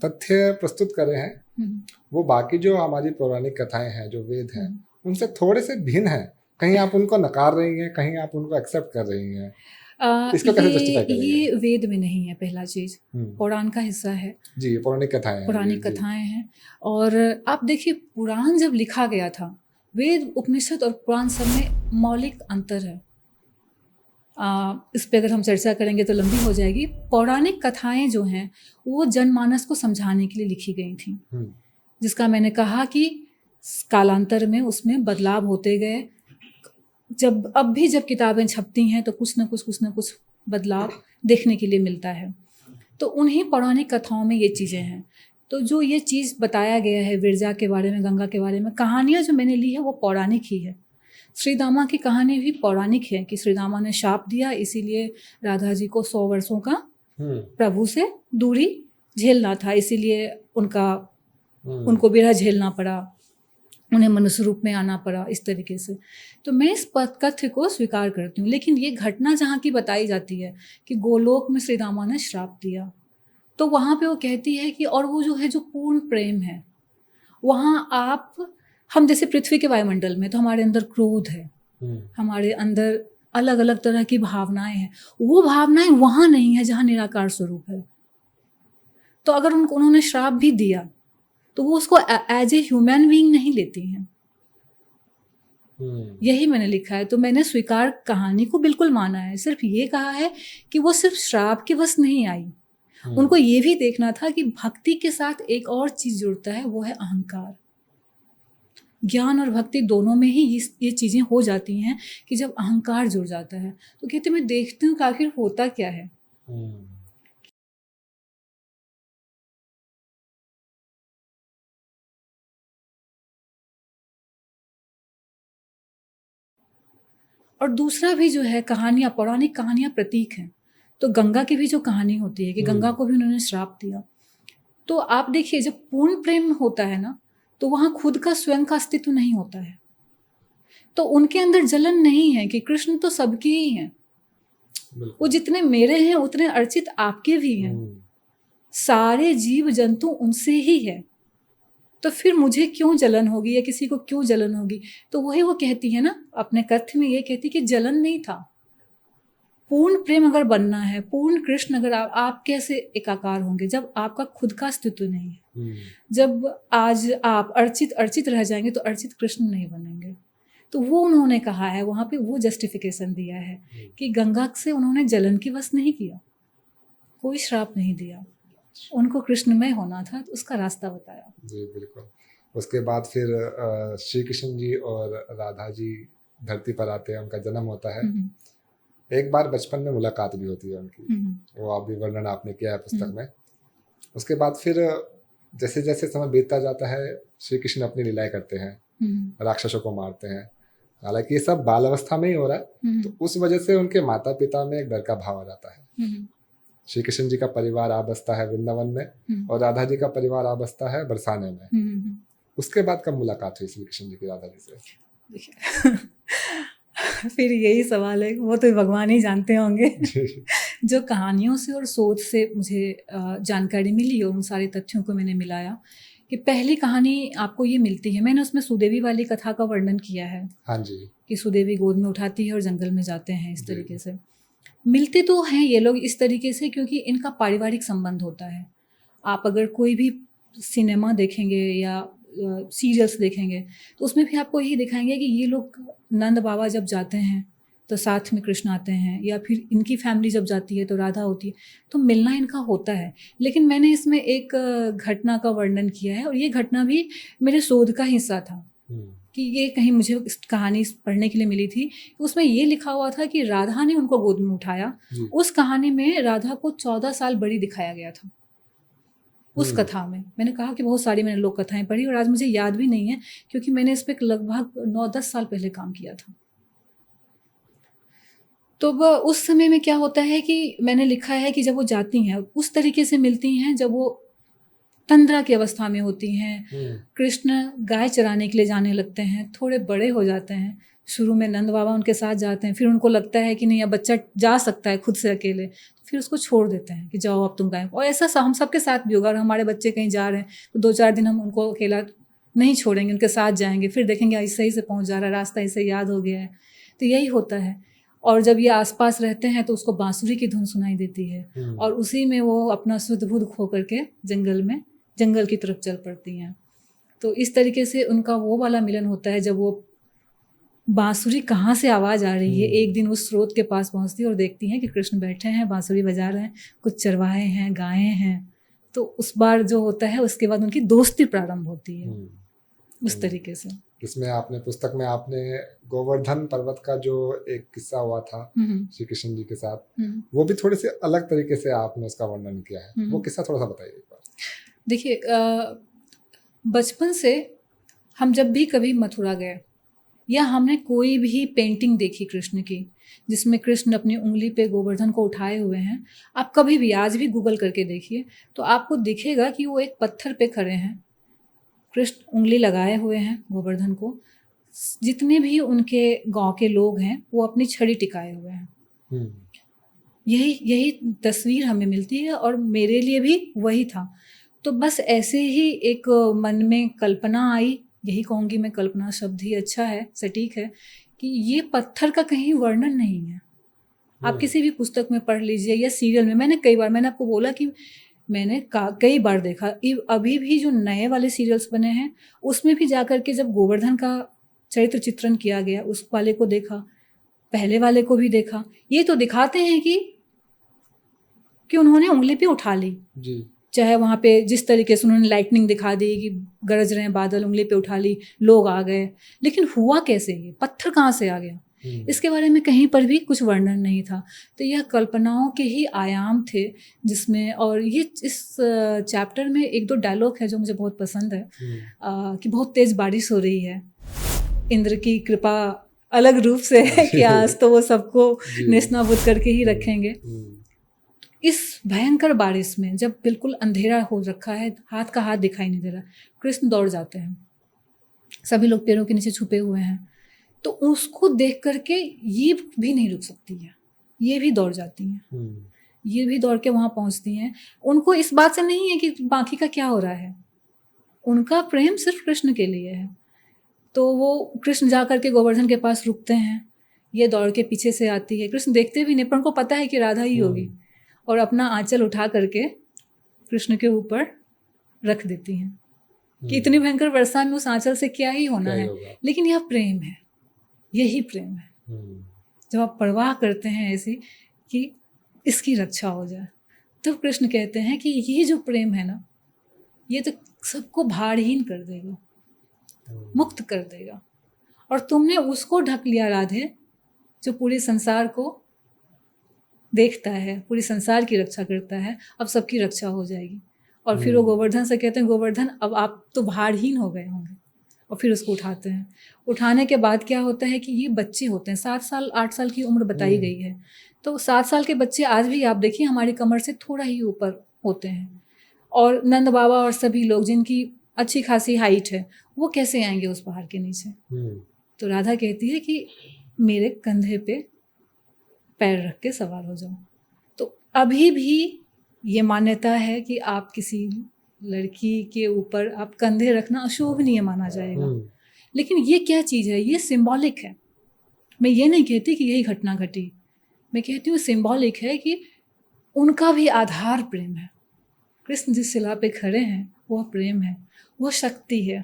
तथ्य प्रस्तुत करे हैं, वो बाकी जो हमारी पौराणिक कथाएं हैं, जो वेद हैं, उनसे थोड़े से भिन्न हैं। कहीं आप उनको नकार रही हैं, कहीं आप उनको एक्सेप्ट कर रही हैं। इसको कैसे जस्टिफाई करेंगे? ये वेद में नहीं है, पहला चीज पुराण का हिस्सा है। जी, पौराणिक कथाएं हैं। पौराणिक कथाएं हैं। और आप देखिए, पुराण जब लिखा गया था, वेद, उपनिषद और पुराण सब में मौलिक अंतर है। इस पे अगर हम चर्चा करेंगे तो लंबी हो जाएगी। पौराणिक कथाएं जो हैं वो जनमानस को समझाने के लिए लिखी गई थी, जिसका मैंने कहा कि कालांतर में उसमें बदलाव होते गए। अब भी जब किताबें छपती हैं तो कुछ ना कुछ बदलाव देखने के लिए मिलता है। तो उन्हीं पौराणिक कथाओं में ये चीज़ें हैं। तो जो ये चीज़ बताया गया है विरजा के बारे में, गंगा के बारे में, कहानियाँ जो मैंने ली है वो पौराणिक ही है। श्रीदामा की कहानी भी पौराणिक है कि श्रीदामा ने शाप दिया, इसीलिए राधा जी को 100 वर्षों का प्रभु से दूरी झेलना था, इसीलिए उनको बिरह झेलना पड़ा, उन्हें मनुष्य रूप में आना पड़ा, इस तरीके से। तो मैं इस तथ्य को स्वीकार करती हूँ। लेकिन ये घटना जहाँ की बताई जाती है कि गोलोक में श्रीदामा ने श्राप दिया, तो वहाँ पे वो कहती है कि और वो जो है, जो पूर्ण प्रेम है, वहाँ आप हम जैसे पृथ्वी के वायुमंडल में तो हमारे अंदर क्रोध है, हमारे अंदर अलग अलग तरह की भावनाएं हैं, वो भावनाएं वहाँ नहीं है जहाँ निराकार स्वरूप है। तो अगर उनको उन्होंने श्राप भी दिया तो वो उसको एज ए ह्यूमन बीइंग नहीं लेती हैं। यही मैंने लिखा है। तो मैंने स्वीकार कहानी को बिल्कुल माना है, सिर्फ ये कहा है कि वो सिर्फ श्राप के बस नहीं आई। उनको ये भी देखना था कि भक्ति के साथ एक और चीज जुड़ता है, वो है अहंकार। ज्ञान और भक्ति दोनों में ही ये चीजें हो जाती हैं कि जब अहंकार जुड़ जाता है तो कहते मैं देखती हूँ कि आखिर होता क्या है। और दूसरा भी जो है कहानियाँ, पौराणिक कहानियाँ प्रतीक हैं। तो गंगा की भी जो कहानी होती है कि गंगा को भी उन्होंने श्राप दिया। तो आप देखिए जब पूर्ण प्रेम होता है ना तो वहाँ खुद का स्वयं का अस्तित्व नहीं होता है। तो उनके अंदर जलन नहीं है कि कृष्ण तो सबके ही हैं, वो जितने मेरे हैं उतने अर्चित आपके भी हैं, सारे जीव जंतु उनसे ही है, तो फिर मुझे क्यों जलन होगी या किसी को क्यों जलन होगी। तो वही वो कहती है ना अपने कथ्य में, ये कहती कि जलन नहीं था। पूर्ण प्रेम अगर बनना है, पूर्ण कृष्ण अगर आप कैसे एकाकार होंगे जब आपका खुद का अस्तित्व नहीं है। जब आज आप अर्चित रह जाएंगे तो अर्चित कृष्ण नहीं बनेंगे। तो वो उन्होंने कहा है वहाँ पे, वो जस्टिफिकेशन दिया है कि गंगा से उन्होंने जलन की वश नहीं किया, कोई श्राप नहीं दिया, उनको कृष्णमय होना था तो उसका रास्ता बताया। जी बिल्कुल। उसके बाद फिर श्री कृष्ण जी और राधा जी धरती पर आते हैं, उनका जन्म होता है। एक बार बचपन में मुलाकात भी होती है उनकी, वो आप भी वर्णन आपने किया है पुस्तक में। उसके बाद फिर जैसे जैसे समय बीतता जाता है श्री कृष्ण अपनी लीलाएं करते हैं, राक्षसों को मारते हैं। हालांकि ये सब बाल अवस्था में ही हो रहा है, तो उस वजह से उनके माता पिता में एक डर का भाव आ जाता है। श्री कृष्ण जी का परिवार आ बसता है वृंदावन में और राधा जी का परिवार आ बसता है बरसाने में। उसके बाद कब मुलाकात हुई श्री कृष्ण जी की राधा जी से? देखिए फिर यही सवाल है, वो तो भगवान ही जानते होंगे। जो कहानियों से और शोध से मुझे जानकारी मिली और उन सारे तथ्यों को मैंने मिलाया कि पहली कहानी आपको ये मिलती है, मैंने उसमें सुदेवी वाली कथा का वर्णन किया है। हाँ जी। कि सुदेवी गोद में उठाती है और जंगल में जाते हैं, इस तरीके से मिलते तो हैं ये लोग इस तरीके से क्योंकि इनका पारिवारिक संबंध होता है। आप अगर कोई भी सिनेमा देखेंगे या सीरियल्स देखेंगे तो उसमें भी आपको यही दिखाएंगे कि ये लोग नंद बाबा जब जाते हैं तो साथ में कृष्ण आते हैं, या फिर इनकी फैमिली जब जाती है तो राधा होती है, तो मिलना इनका होता है। लेकिन मैंने इसमें एक घटना का वर्णन किया है और ये घटना भी मेरे शोध का हिस्सा था कि ये कहीं मुझे कहानी पढ़ने के लिए मिली थी। उसमें ये लिखा हुआ था कि राधा ने उनको गोद में उठाया। उस कहानी में राधा को 14 साल बड़ी दिखाया गया था। उस कथा में मैंने कहा कि बहुत सारी मैंने लोक कथाएं पढ़ी और आज मुझे याद भी नहीं है क्योंकि मैंने इस पर लगभग 9-10 साल पहले काम किया था। तो उस समय में क्या होता है कि मैंने लिखा है कि जब वो जाती हैं उस तरीके से मिलती हैं जब वो तंद्रा की अवस्था में होती हैं। कृष्ण गाय चराने के लिए जाने लगते हैं, थोड़े बड़े हो जाते हैं। शुरू में नंद बाबा उनके साथ जाते हैं, फिर उनको लगता है कि नहीं अब बच्चा जा सकता है खुद से अकेले, फिर उसको छोड़ देते हैं कि जाओ अब तुम गाय। और ऐसा हम सबके साथ भी होगा, और हमारे बच्चे कहीं जा रहे हैं तो 2-4 दिन हम उनको अकेला नहीं छोड़ेंगे, उनके साथ जाएंगे, फिर देखेंगे सही से पहुँच जा रहा है, रास्ता ऐसे याद हो गया है। तो यही होता है। और जब ये आसपास रहते हैं तो उसको बांसुरी की धुन सुनाई देती है और उसी में वो अपना शुद्ध बुद्ध खो करके जंगल की तरफ चल पड़ती हैं। तो इस तरीके से उनका वो वाला मिलन होता है जब वो बांसुरी कहाँ से आवाज़ आ रही है। एक दिन उस स्रोत के पास पहुँचती है और देखती हैं कि कृष्ण बैठे हैं, बांसुरी बजा रहे हैं, कुछ चरवाहे हैं, गायें हैं। तो उस बार जो होता है उसके बाद उनकी दोस्ती प्रारंभ होती है उस तरीके से। इसमें आपने पुस्तक में आपने गोवर्धन पर्वत का जो एक किस्सा हुआ था श्री कृष्ण जी के साथ, वो भी थोड़े से अलग तरीके से आपने उसका वर्णन किया है। वो किस्सा थोड़ा सा बताइए एक बार। देखिए बचपन से हम जब भी कभी मथुरा गए या हमने कोई भी पेंटिंग देखी कृष्ण की जिसमें कृष्ण अपनी उंगली पे गोवर्धन को उठाए हुए हैं, आप कभी भी आज भी गूगल करके देखिए तो आपको दिखेगा कि वो एक पत्थर पे खड़े हैं, कृष्ण उंगली लगाए हुए हैं गोवर्धन को। जितने भी उनके गांव के लोग हैं वो अपनी छड़ी टिकाए हुए हैं। यही तस्वीर हमें मिलती है और मेरे लिए भी वही था। तो बस ऐसे ही एक मन में कल्पना आई यही कहूँगी मैं, कल्पना शब्द ही अच्छा है, सटीक है, कि ये पत्थर का कहीं वर्णन नहीं है। आप किसी भी पुस्तक में पढ़ लीजिए या सीरियल में, मैंने आपको बोला कि मैंने कई बार देखा, अभी भी जो नए वाले सीरियल्स बने हैं उसमें भी जाकर के जब गोवर्धन का चरित्र चित्रण किया गया, उस वाले को देखा, पहले वाले को भी देखा, ये तो दिखाते हैं कि उन्होंने उंगली पे उठा ली जी। चाहे वहाँ पे जिस तरीके से उन्होंने लाइटनिंग दिखा दी कि गरज रहे हैं बादल, उंगली पे उठा ली, लोग आ गए, लेकिन हुआ कैसे, ये पत्थर कहाँ से आ गया, इसके बारे में कहीं पर भी कुछ वर्णन नहीं था। तो यह कल्पनाओं के ही आयाम थे जिसमें, और ये इस चैप्टर में एक दो डायलॉग है जो मुझे बहुत पसंद है, कि बहुत तेज बारिश हो रही है, इंद्र की कृपा अलग रूप से है कि आज तो वो सबको नेस्तनाबूद करके ही रखेंगे। इस भयंकर बारिश में जब बिल्कुल अंधेरा हो रखा है, हाथ का हाथ दिखाई नहीं दे रहा, कृष्ण दौड़ जाते हैं, सभी लोग पेड़ों के नीचे छुपे हुए हैं, तो उसको देख करके ये भी नहीं रुक सकती है, ये भी दौड़ जाती हैं, ये भी दौड़ के वहाँ पहुँचती हैं। उनको इस बात से नहीं है कि बाकी का क्या हो रहा है, उनका प्रेम सिर्फ कृष्ण के लिए है। तो वो कृष्ण जा करके गोवर्धन के पास रुकते हैं, ये दौड़ के पीछे से आती है, कृष्ण देखते भी नहीं, पर उनको पता है कि राधा ही होगी, और अपना आंचल उठा करके कृष्ण के ऊपर रख देती हैं कि इतनी भयंकर वर्षा में उस आंचल से क्या ही होना है, लेकिन यह प्रेम है, यही प्रेम है। जब आप परवाह करते हैं ऐसी कि इसकी रक्षा हो जाए, तब कृष्ण कहते हैं कि ये जो प्रेम है ना, ये तो सबको भारहीन कर देगा, मुक्त कर देगा, और तुमने उसको ढक लिया राधे जो पूरे संसार को देखता है, पूरी संसार की रक्षा करता है, अब सबकी रक्षा हो जाएगी। और फिर वो गोवर्धन से कहते हैं, गोवर्धन अब आप तो भारहीन हो गए होंगे, और फिर उसको उठाते हैं। उठाने के बाद क्या होता है कि ये बच्चे होते हैं, 7 साल 8 साल की उम्र बताई गई है, तो 7 साल के बच्चे आज भी आप देखिए हमारी कमर से थोड़ा ही ऊपर होते हैं, और नंद बाबा और सभी लोग जिनकी अच्छी खासी हाइट है, वो कैसे आएंगे उस पहाड़ के नीचे। तो राधा कहती है कि मेरे कंधे पे पैर रख के सवार हो जाओ। तो अभी भी ये मान्यता है कि आप किसी लड़की के ऊपर आप कंधे रखना अशोभनीय माना जाएगा, लेकिन ये क्या चीज़ है, ये सिंबॉलिक है। मैं ये नहीं कहती कि यही घटना घटी, मैं कहती हूँ सिंबॉलिक है कि उनका भी आधार प्रेम है। कृष्ण जिस शिला पे खड़े हैं वह प्रेम है, वह शक्ति है।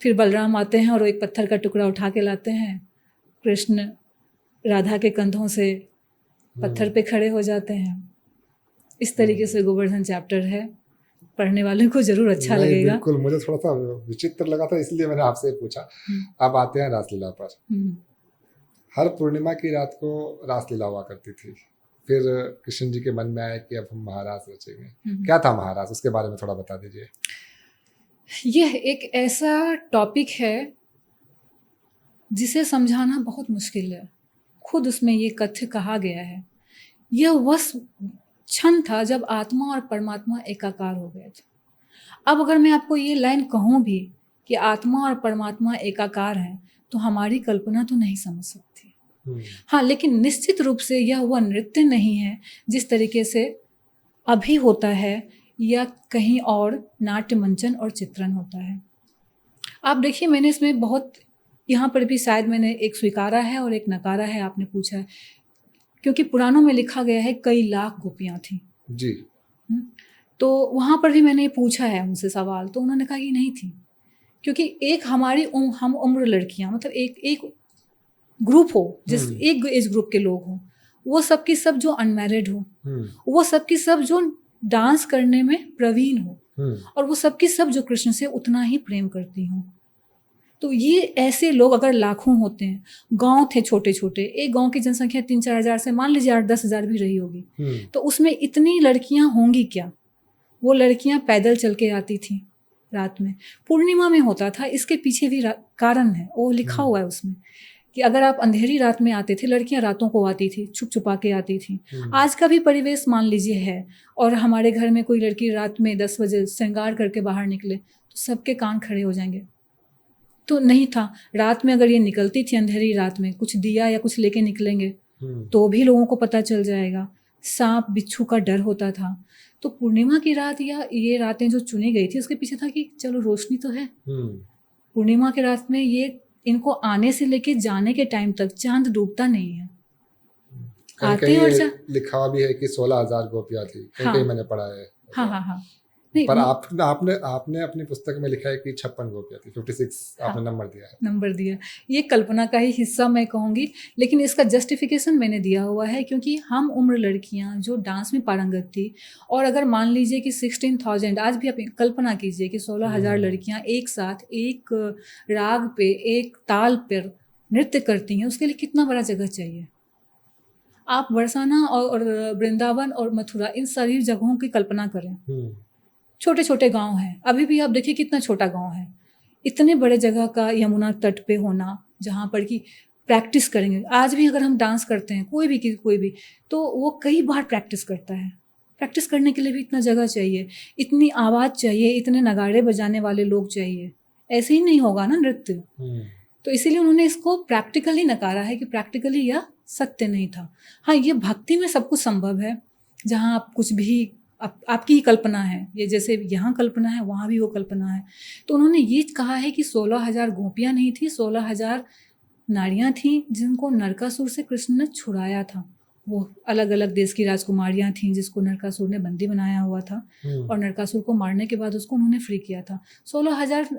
फिर बलराम आते हैं और एक पत्थर का टुकड़ा उठा के लाते हैं, कृष्ण राधा के कंधों से पत्थर पे खड़े हो जाते हैं। इस तरीके से गोवर्धन चैप्टर है, पढ़ने वाले को जरूर अच्छा लगेगा। बिल्कुल, मुझे थोड़ा सा विचित्र लगा था, इसलिए मैंने आपसे पूछा। अब आते हैं रासलीला पर। हर पूर्णिमा की रात को रासलीला हुआ करती थी, फिर कृष्ण जी के मन में आया कि अब हम महारास रचेंगे। क्या था महारास, उसके बारे में थोड़ा बता दीजिए। यह एक ऐसा टॉपिक है जिसे समझाना बहुत मुश्किल है, खुद उसमें ये कथ्य कहा गया है। यह वह क्षण था जब आत्मा और परमात्मा एकाकार हो गए थे। अब अगर मैं आपको ये लाइन कहूँ भी कि आत्मा और परमात्मा एकाकार हैं, तो हमारी कल्पना तो नहीं समझ सकती। हाँ, लेकिन निश्चित रूप से यह वह नृत्य नहीं है जिस तरीके से अभी होता है या कहीं और नाट्य मंचन और चित्रण होता है। आप देखिए, मैंने इसमें बहुत, यहाँ पर भी शायद मैंने एक स्वीकारा है और एक नकारा है, आपने पूछा है, क्योंकि पुराणों में लिखा गया है कई लाख गोपियाँ थीं जी। तो वहाँ पर भी मैंने पूछा है उनसे सवाल, तो उन्होंने कहा कि नहीं थी, क्योंकि एक हमारी हम उम्र लड़कियाँ, मतलब एक ग्रुप हो, जिस एक एज ग्रुप के लोग हों, वो सब की सब जो अनमैरिड हो, वो सब की सब जो डांस करने में प्रवीण हो, और वो सब की सब जो कृष्ण से उतना ही प्रेम करती हों। तो ये ऐसे लोग अगर लाखों होते हैं, गांव थे छोटे छोटे, एक गांव की जनसंख्या 3-4 हज़ार से मान लीजिए 8-10 हज़ार भी रही होगी, तो उसमें इतनी लड़कियां होंगी क्या। वो लड़कियां पैदल चल के आती थी रात में, पूर्णिमा में होता था, इसके पीछे भी कारण है, वो लिखा हुआ है उसमें कि अगर आप अंधेरी रात में आते थे, लड़कियां रातों को आती थी, छुप छुपा के आती थी। आज का भी परिवेश मान लीजिए है, और हमारे घर में कोई लड़की रात में 10 बजे श्रृंगार करके बाहर निकले तो सबके कान खड़े हो जाएंगे। तो नहीं था, रात में अगर ये निकलती थी अंधेरी रात में, कुछ दिया या कुछ लेके निकलेंगे तो भी लोगों को पता चल जाएगा। सांप बिच्छू का डर होता था। तो पूर्णिमा की रात या ये रातें जो चुनी गई थी उसके पीछे था कि चलो रोशनी तो है, पूर्णिमा की रात में ये इनको आने से लेके जाने के टाइम तक चांद डूबता नहीं है। कहीं आते कहीं और ये लिखा हुआ भी है कि 16,000 गोपियां थी, कहीं हाँ। कहीं मैंने पढ़ा है। हाँ हाँ हाँ, नहीं पर आपने अपनी पुस्तक में लिखा है कि 56 गोपियां थी, 56 आपने नंबर दिया है। नंबर दिया, ये कल्पना का ही हिस्सा मैं कहूँगी, लेकिन इसका जस्टिफिकेशन मैंने दिया हुआ है क्योंकि हम उम्र लड़कियां जो डांस में पारंगत थी, और अगर मान लीजिए कि 16,000, आज भी आप कल्पना कीजिए कि 16,000 लड़कियां एक साथ एक राग पे एक ताल पर नृत्य करती हैं, उसके लिए कितना बड़ा जगह चाहिए। आप बरसाना और वृंदावन और मथुरा, इन सभी जगहों की कल्पना करें, छोटे छोटे गांव हैं, अभी भी आप देखिए कितना छोटा गांव है, इतने बड़े जगह का यमुना तट पे होना जहाँ पर कि प्रैक्टिस करेंगे। आज भी अगर हम डांस करते हैं कोई भी तो वो कई बार प्रैक्टिस करता है, प्रैक्टिस करने के लिए भी इतना जगह चाहिए, इतनी आवाज़ चाहिए, इतने नगाड़े बजाने वाले लोग चाहिए, ऐसे ही नहीं होगा ना नृत्य। तो इसीलिए उन्होंने इसको प्रैक्टिकली नकारा है कि प्रैक्टिकली यह सत्य नहीं था। हाँ, ये भक्ति में सब कुछ संभव है, जहाँ आप कुछ भी आपकी ही कल्पना है, ये जैसे यहाँ कल्पना है वहाँ भी वो कल्पना है। तो उन्होंने ये कहा है कि 16,000 गोपियाँ नहीं थी, 16,000 नारियाँ थीं जिनको नरकासुर से कृष्ण ने छुड़ाया था। वो अलग अलग देश की राजकुमारियाँ थीं जिसको नरकासुर ने बंदी बनाया हुआ था, और नरकासुर को मारने के बाद उसको उन्होंने फ्री किया था। 16,000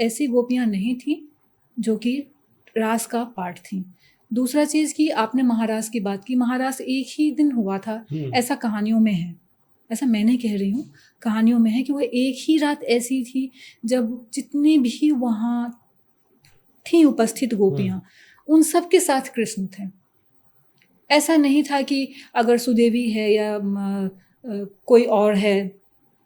ऐसी गोपियाँ नहीं थी जो कि रास का पार्ट थी। दूसरा चीज़ कि आपने महारास की बात की, महारास एक ही दिन हुआ था, ऐसा कहानियों में है, ऐसा मैं नहीं कह रही हूँ, कहानियों में है कि वह एक ही रात ऐसी थी जब जितनी भी वहाँ थी उपस्थित गोपियाँ, उन सब के साथ कृष्ण थे। ऐसा नहीं था कि अगर सुदेवी है या कोई और है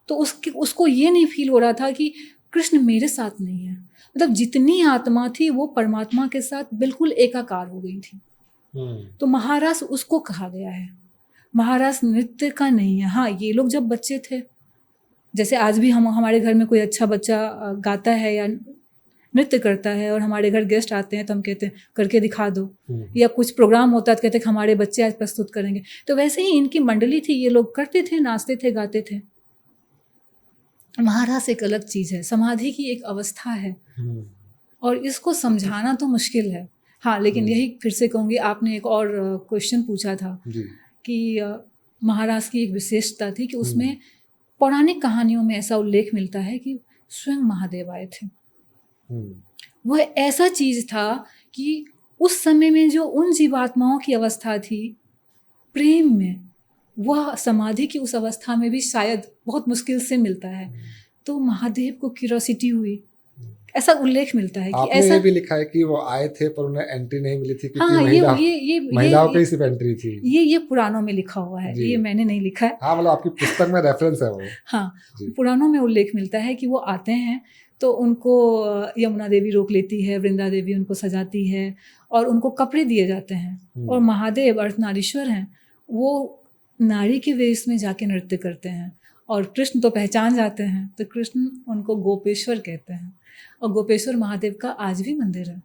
तो उसको ये नहीं फील हो रहा था कि कृष्ण मेरे साथ नहीं है। मतलब जितनी आत्मा थी वो परमात्मा के साथ बिल्कुल एकाकार हो गई थी। तो महारास उसको कहा गया है, महारास नृत्य का नहीं है। हाँ, ये लोग जब बच्चे थे, जैसे आज भी हमारे घर में कोई अच्छा बच्चा गाता है या नृत्य करता है और हमारे घर गेस्ट आते हैं तो हम कहते हैं करके दिखा दो, या कुछ प्रोग्राम होता है तो कहते हैं हमारे बच्चे आज प्रस्तुत करेंगे। तो वैसे ही इनकी मंडली थी, ये लोग करते थे, नाचते थे, गाते थे। महारास एक अलग चीज़ है, समाधि की एक अवस्था है, और इसको समझाना तो मुश्किल है। हाँ, लेकिन यही फिर से कहूँगी, आपने एक और क्वेश्चन पूछा था कि महारास की एक विशेषता थी कि उसमें पौराणिक कहानियों में ऐसा उल्लेख मिलता है कि स्वयं महादेव आए थे। वह ऐसा चीज़ था कि उस समय में जो उन जीवात्माओं की अवस्था थी प्रेम में, वह समाधि की उस अवस्था में भी शायद बहुत मुश्किल से मिलता है। तो महादेव को क्यूरोसिटी हुई, ऐसा उल्लेख मिलता है कि आपने ऐसा ये भी लिखा है कि वो आए थे पर उन्हें एंट्री नहीं मिली थी क्योंकि हाँ, महिलाओं की सिर्फ एंट्री थी। ये पुराणों में लिखा हुआ है, ये मैंने नहीं लिखा है। हाँ, मतलब आपकी पुस्तक में रेफरेंस है वो। हाँ, पुराणों में उल्लेख मिलता है कि वो आते हैं तो उनको यमुना देवी रोक लेती है, वृंदा देवी उनको सजाती है और उनको कपड़े दिए जाते हैं, और महादेव अर्धनारीश्वर हैं, वो नारी के वेश में जाके नृत्य करते हैं, और कृष्ण तो पहचान जाते हैं, तो कृष्ण उनको गोपेश्वर कहते हैं, और गोपेश्वर महादेव का आज भी मंदिर है।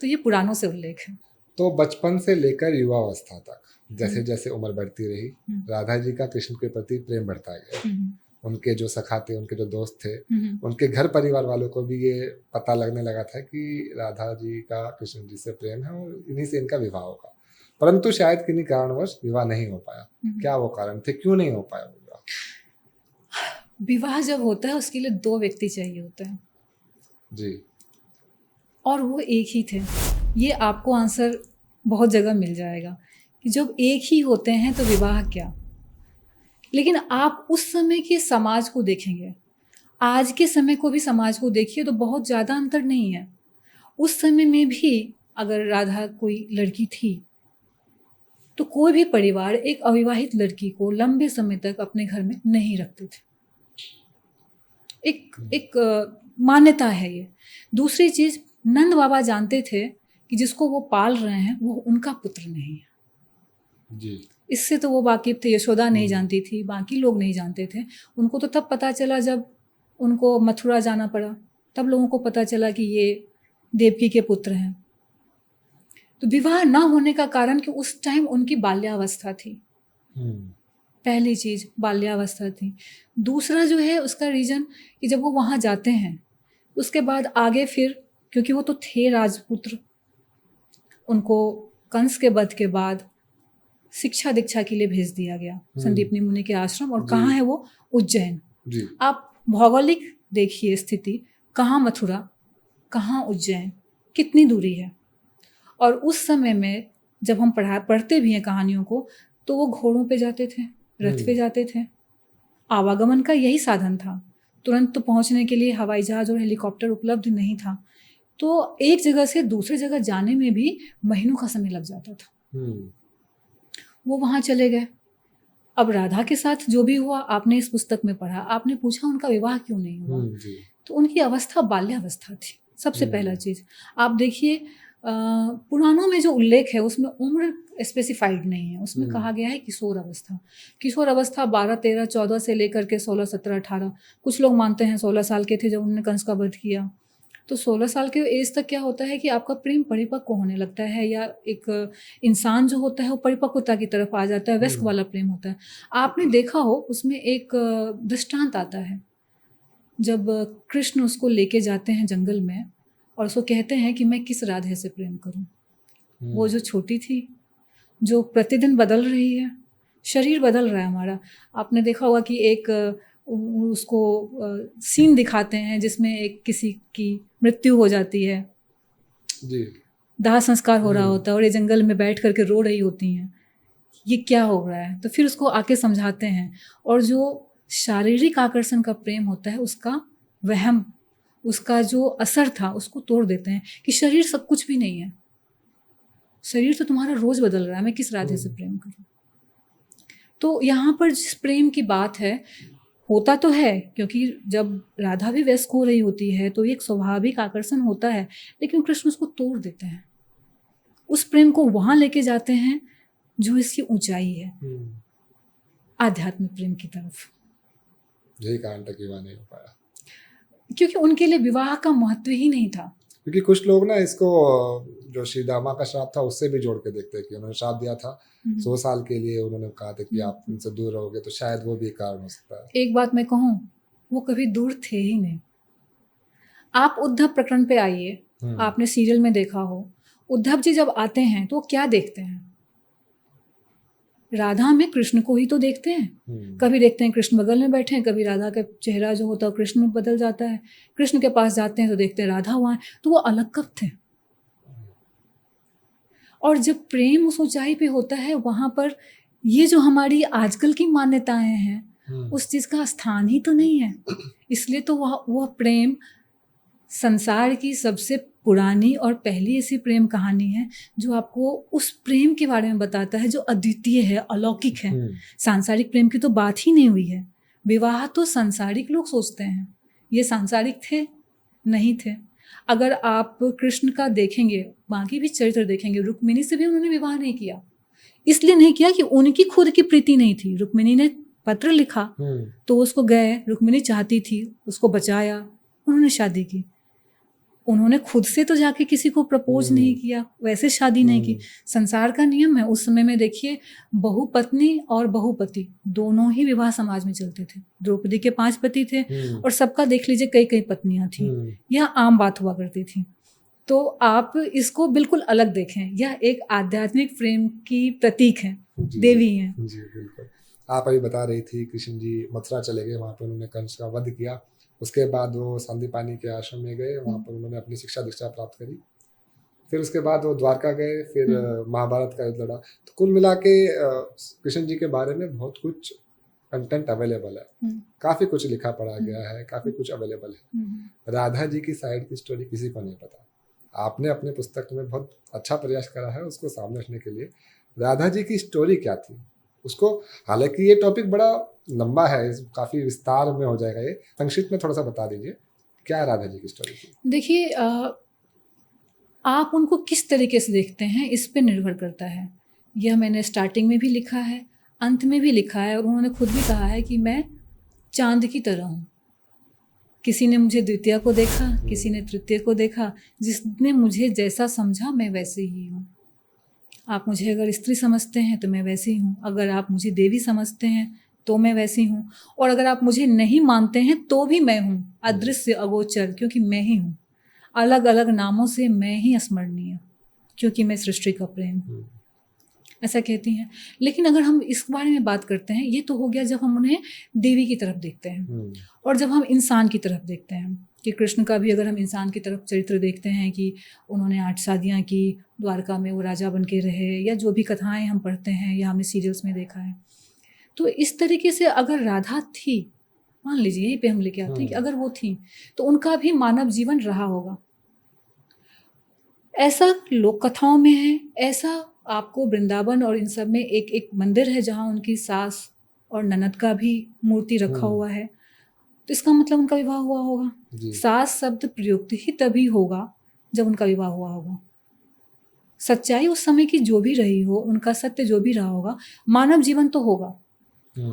तो ये पुराणों से उल्लेख है। तो बचपन से लेकर युवावस्था तक जैसे जैसे उम्र बढ़ती रही, राधा जी का कृष्ण के प्रति प्रेम बढ़ता गया। उनके जो सखा थे, उनके जो दोस्त थे, उनके घर परिवार वालों को भी ये पता लगने लगा था कि राधा जी का कृष्ण जी से प्रेम है और इन्हीं से इनका विवाह होगा। परंतु शायद किन्हीं कारणवश विवाह नहीं हो पाया। क्या वो कारण थे, क्यों नहीं हो पाया विवाह? विवाह जब होता है उसके लिए 2 व्यक्ति चाहिए होते हैं जी, और वो एक ही थे। ये आपको आंसर बहुत जगह मिल जाएगा कि जब एक ही होते हैं तो विवाह क्या। लेकिन आप उस समय के समाज को देखेंगे, आज के समय को भी समाज को देखिए तो बहुत ज़्यादा अंतर नहीं है। उस समय में भी अगर राधा कोई लड़की थी तो कोई भी परिवार एक अविवाहित लड़की को लंबे समय तक अपने घर में नहीं रखते थे। एक मान्यता है ये। दूसरी चीज़, नंद बाबा जानते थे कि जिसको वो पाल रहे हैं वो उनका पुत्र नहीं है जी। इससे तो वो वाकिफ थे। यशोदा नहीं जानती थी, बाकी लोग नहीं जानते थे। उनको तो तब पता चला जब उनको मथुरा जाना पड़ा, तब लोगों को पता चला कि ये देवकी के पुत्र हैं। तो विवाह ना होने का कारण कि उस टाइम उनकी बाल्यावस्था थी। पहली चीज़ बाल्यावस्था थी। दूसरा जो है उसका रीज़न कि जब वो वहाँ जाते हैं उसके बाद आगे फिर, क्योंकि वो तो थे राजपुत्र, उनको कंस के वध के बाद शिक्षा दीक्षा के लिए भेज दिया गया संदीपनी मुनि के आश्रम। और जी। कहाँ है वो? उज्जैन। जी। आप भौगोलिक देखिए स्थिति, कहाँ मथुरा, कहाँ उज्जैन, कितनी दूरी है। और उस समय में जब हम पढ़ते भी हैं कहानियों को, तो वो घोड़ों पे जाते थे, रथ पे जाते थे। आवागमन का यही साधन था। तुरंत तो पहुंचने के लिए हवाई जहाज और हेलीकॉप्टर उपलब्ध नहीं था, तो एक जगह से दूसरी जगह जाने में भी महीनों का समय लग जाता था। वो वहाँ चले गए। अब राधा के साथ जो भी हुआ आपने इस पुस्तक में पढ़ा, आपने पूछा उनका विवाह क्यों नहीं हुआ, तो उनकी अवस्था बाल्यावस्था थी। सबसे पहला चीज़ आप देखिए, पुराणों में जो उल्लेख है उसमें उम्र स्पेसिफाइड नहीं है। उसमें कहा गया है किशोर अवस्था। किशोर अवस्था 12, 13, 14 से लेकर के 16, 17, 18, कुछ लोग मानते हैं 16 साल के थे जब उन्होंने कंस का वध किया। तो 16 साल के एज तक क्या होता है कि आपका प्रेम परिपक्व होने लगता है, या एक इंसान जो होता है वो परिपक्वता की तरफ आ जाता है, वयस्क वाला प्रेम होता है। आपने देखा हो उसमें एक दृष्टांत आता है, जब कृष्ण उसको लेके जाते हैं जंगल में और उसको कहते हैं कि मैं किस राधे से प्रेम करूं। वो जो छोटी थी, जो प्रतिदिन बदल रही है, शरीर बदल रहा है हमारा। आपने देखा होगा कि एक उसको सीन दिखाते हैं जिसमें एक किसी की मृत्यु हो जाती है जी। दाह संस्कार हो रहा होता है और ये जंगल में बैठ करके रो रही होती हैं, ये क्या हो रहा है। तो फिर उसको आके समझाते हैं, और जो शारीरिक आकर्षण का प्रेम होता है उसका वहम, उसका जो असर था उसको तोड़ देते हैं कि शरीर सब कुछ भी नहीं है, शरीर तो तुम्हारा रोज बदल रहा है, मैं किस राधे से प्रेम करूं। तो यहाँ पर जिस प्रेम की बात है, होता तो है, क्योंकि जब राधा भी व्यस्क हो रही होती है तो एक स्वाभाविक आकर्षण होता है, लेकिन कृष्ण उसको तोड़ देते हैं, उस प्रेम को वहां लेके जाते हैं जो इसकी ऊंचाई है, आध्यात्मिक प्रेम की तरफ। यही कारण था कि विवाह नहीं हो पाया, क्योंकि उनके लिए विवाह का महत्व ही नहीं था। क्योंकि कुछ लोग ना इसको जो श्री दामा का श्राप था उससे भी जोड़ के देखते हैं कि उन्होंने श्राप दिया था 100 साल के लिए, उन्होंने कहा था कि आप उनसे दूर रहोगे, तो शायद वो भी कारण हो सकता है। एक बात मैं कहूँ, वो कभी दूर थे ही नहीं। आप उद्धव प्रकरण पे आइए, आपने सीरियल में देखा हो, उद्धव जी जब आते हैं तो क्या देखते हैं? राधा में कृष्ण को ही तो देखते हैं। कभी देखते हैं कृष्ण बगल में बैठे हैं, कभी राधा का चेहरा जो होता है कृष्ण में बदल जाता है, कृष्ण के पास जाते हैं तो देखते हैं राधा वहाँ है। तो वो अलग कब थे? और जब प्रेम उस ऊंचाई पे होता है वहाँ पर ये जो हमारी आजकल की मान्यताएं हैं उस चीज़ का स्थान ही तो नहीं है। इसलिए तो वह प्रेम संसार की सबसे पुरानी और पहली ऐसी प्रेम कहानी है जो आपको उस प्रेम के बारे में बताता है जो अद्वितीय है, अलौकिक है। सांसारिक प्रेम की तो बात ही नहीं हुई है। विवाह तो सांसारिक लोग सोचते हैं, ये सांसारिक थे नहीं थे। अगर आप कृष्ण का देखेंगे, बाकी भी चरित्र देखेंगे, रुक्मिणी से भी उन्होंने विवाह नहीं किया। इसलिए नहीं किया कि उनकी खुद की प्रीति नहीं थी। रुक्मिणी ने पत्र लिखा तो उसको गए, रुक्मिणी चाहती थी, उसको बचाया, उन्होंने शादी की। उन्होंने खुद से तो जाके किसी को प्रपोज नहीं किया, वैसे शादी नहीं की। संसार का नियम है। उस समय में देखिए बहुपत्नी और बहुपति दोनों ही विवाह समाज में चलते थे। द्रौपदी के 5 पति थे और सबका देख लीजिए कई कई पत्नियां थी। यह आम बात हुआ करती थी। तो आप इसको बिल्कुल अलग देखें, यह एक आध्यात्मिक प्रेम की प्रतीक है, देवी हैं। जी बिल्कुल। आप अभी बता रही थी कृष्ण जी मथुरा चले गए, वहाँ पर उन्होंने कंस का वध किया। उसके बाद वो संदीपानी के आश्रम में गए, वहाँ पर उन्होंने अपनी शिक्षा दीक्षा प्राप्त करी। फिर उसके बाद वो द्वारका गए, फिर महाभारत का युद्ध लड़ा। तो कुल मिला के कृष्ण जी के बारे में बहुत कुछ कंटेंट अवेलेबल है, काफ़ी कुछ लिखा पढ़ा गया है, काफ़ी कुछ अवेलेबल है। राधा जी की साइड की स्टोरी किसी को नहीं पता। आपने अपने पुस्तक में बहुत अच्छा प्रयास करा है उसको सामने रखने के लिए। राधा जी की स्टोरी क्या थी उसको, हालांकि ये टॉपिक बड़ा लंबा है, काफ़ी विस्तार में हो जाएगा, ये संक्षिप्त में थोड़ा सा बता दीजिए क्या राधा जी की स्टोरी थी। देखिए, आप उनको किस तरीके से देखते हैं इस पे निर्भर करता है। यह मैंने स्टार्टिंग में भी लिखा है, अंत में भी लिखा है, और उन्होंने खुद भी कहा है कि मैं चांद की तरह हूँ। किसी ने मुझे द्वितीया को देखा, किसी ने तृतीय को देखा, जिसने मुझे जैसा समझा मैं वैसे ही हूँ। आप मुझे अगर स्त्री समझते हैं तो मैं वैसी हूँ, अगर आप मुझे देवी समझते हैं तो मैं वैसी हूँ, और अगर आप मुझे नहीं मानते हैं तो भी मैं हूँ, अदृश्य अगोचर, क्योंकि मैं ही हूँ। अलग अलग नामों से मैं ही स्मरणीय, क्योंकि मैं सृष्टि का प्रेम हूँ, ऐसा कहती हैं। लेकिन अगर हम इस बारे में बात करते हैं, ये तो हो गया जब हम उन्हें देवी की तरफ देखते हैं, और जब हम इंसान की तरफ देखते हैं कि कृष्ण का भी अगर हम इंसान की तरफ चरित्र देखते हैं कि उन्होंने 8 शादियाँ की, द्वारका में वो राजा बन के रहे, या जो भी कथाएं हम पढ़ते हैं या हमने सीरियल्स में देखा है, तो इस तरीके से अगर राधा थी, मान लीजिए यहीं पे हम लेके आते हैं कि अगर वो थी तो उनका भी मानव जीवन रहा होगा। ऐसा लोक कथाओं में है, ऐसा आपको वृंदावन और इन सब में एक एक मंदिर है जहाँ उनकी सास और ननद का भी मूर्ति रखा हुआ है, तो इसका मतलब उनका विवाह हुआ होगा। सास शब्द प्रयुक्त ही तभी होगा जब उनका विवाह हुआ होगा। सच्चाई उस समय की जो भी रही हो, उनका सत्य जो भी रहा होगा, मानव जीवन तो होगा।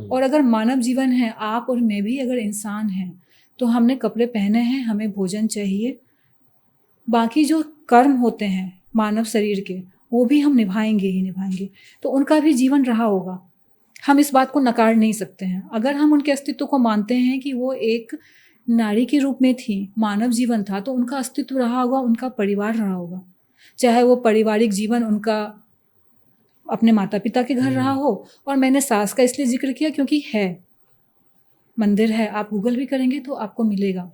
और अगर मानव जीवन है, आप और मैं भी अगर इंसान हैं, तो हमने कपड़े पहने हैं, हमें भोजन चाहिए, बाकी जो कर्म होते हैं मानव शरीर के वो भी हम निभाएंगे ही निभाएंगे, तो उनका भी जीवन रहा होगा। हम इस बात को नकार नहीं सकते हैं। अगर हम उनके अस्तित्व को मानते हैं कि वो एक नारी के रूप में थी, मानव जीवन था, तो उनका अस्तित्व रहा होगा, उनका परिवार रहा होगा, चाहे वो पारिवारिक जीवन उनका अपने माता पिता के घर रहा हो। और मैंने सास का इसलिए जिक्र किया क्योंकि है, मंदिर है, आप गूगल भी करेंगे तो आपको मिलेगा,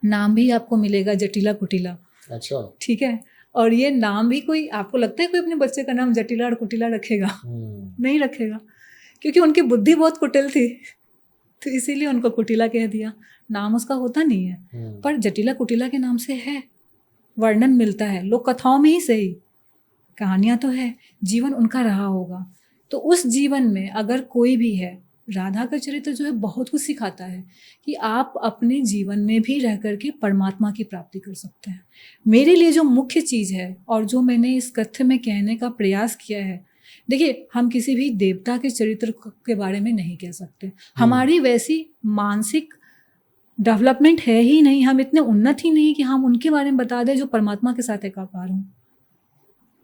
नाम भी आपको मिलेगा जटिला कुटिला। अच्छा, ठीक है। और ये नाम भी कोई, आपको लगता है कोई अपने बच्चे का नाम जटिला और कुटिला रखेगा? नहीं रखेगा, क्योंकि उनकी बुद्धि बहुत कुटिल थी, तो इसीलिए उनको कुटिला कह दिया। नाम उसका होता नहीं है, पर जटिला कुटिला के नाम से है, वर्णन मिलता है लोक कथाओं में ही सही, कहानियाँ तो है, जीवन उनका रहा होगा। तो उस जीवन में अगर कोई भी है, राधा का चरित्र जो है बहुत कुछ सिखाता है कि आप अपने जीवन में भी रह करके परमात्मा की प्राप्ति कर सकते हैं। मेरे लिए जो मुख्य चीज़ है और जो मैंने इस कथ्य में कहने का प्रयास किया है, देखिए, हम किसी भी देवता के चरित्र के बारे में नहीं कह सकते, हमारी वैसी मानसिक डेवलपमेंट है ही नहीं, हम इतने उन्नत ही नहीं कि हम उनके बारे में बता दें जो परमात्मा के साथ एकाकार हों।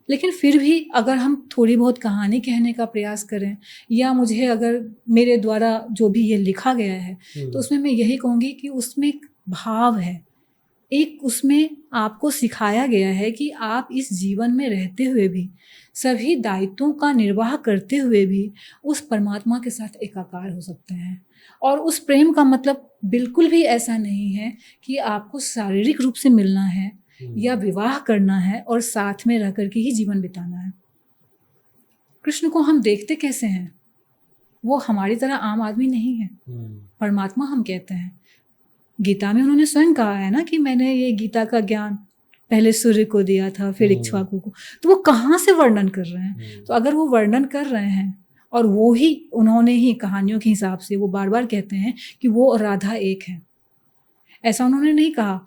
लेकिन फिर भी अगर हम थोड़ी बहुत कहानी कहने का प्रयास करें, या मुझे अगर मेरे द्वारा जो भी ये लिखा गया है, तो उसमें मैं यही कहूँगी कि उसमें एक भाव है, एक उसमें आपको सिखाया गया है कि आप इस जीवन में रहते हुए भी, सभी दायित्वों का निर्वाह करते हुए भी उस परमात्मा के साथ एकाकार हो सकते हैं। और उस प्रेम का मतलब बिल्कुल भी ऐसा नहीं है कि आपको शारीरिक रूप से मिलना है या विवाह करना है और साथ में रह करके ही जीवन बिताना है। कृष्ण को हम देखते कैसे हैं? वो हमारी तरह आम आदमी नहीं है, परमात्मा हम कहते हैं। गीता में उन्होंने स्वयं कहा है ना कि मैंने ये गीता का ज्ञान पहले सूर्य को दिया था, फिर इक्ष्वाकु को। तो वो कहाँ से वर्णन कर रहे हैं? तो अगर वो वर्णन कर रहे हैं और वो ही उन्होंने ही कहानियों के हिसाब से वो बार बार कहते हैं कि वो और राधा एक है, ऐसा उन्होंने नहीं कहा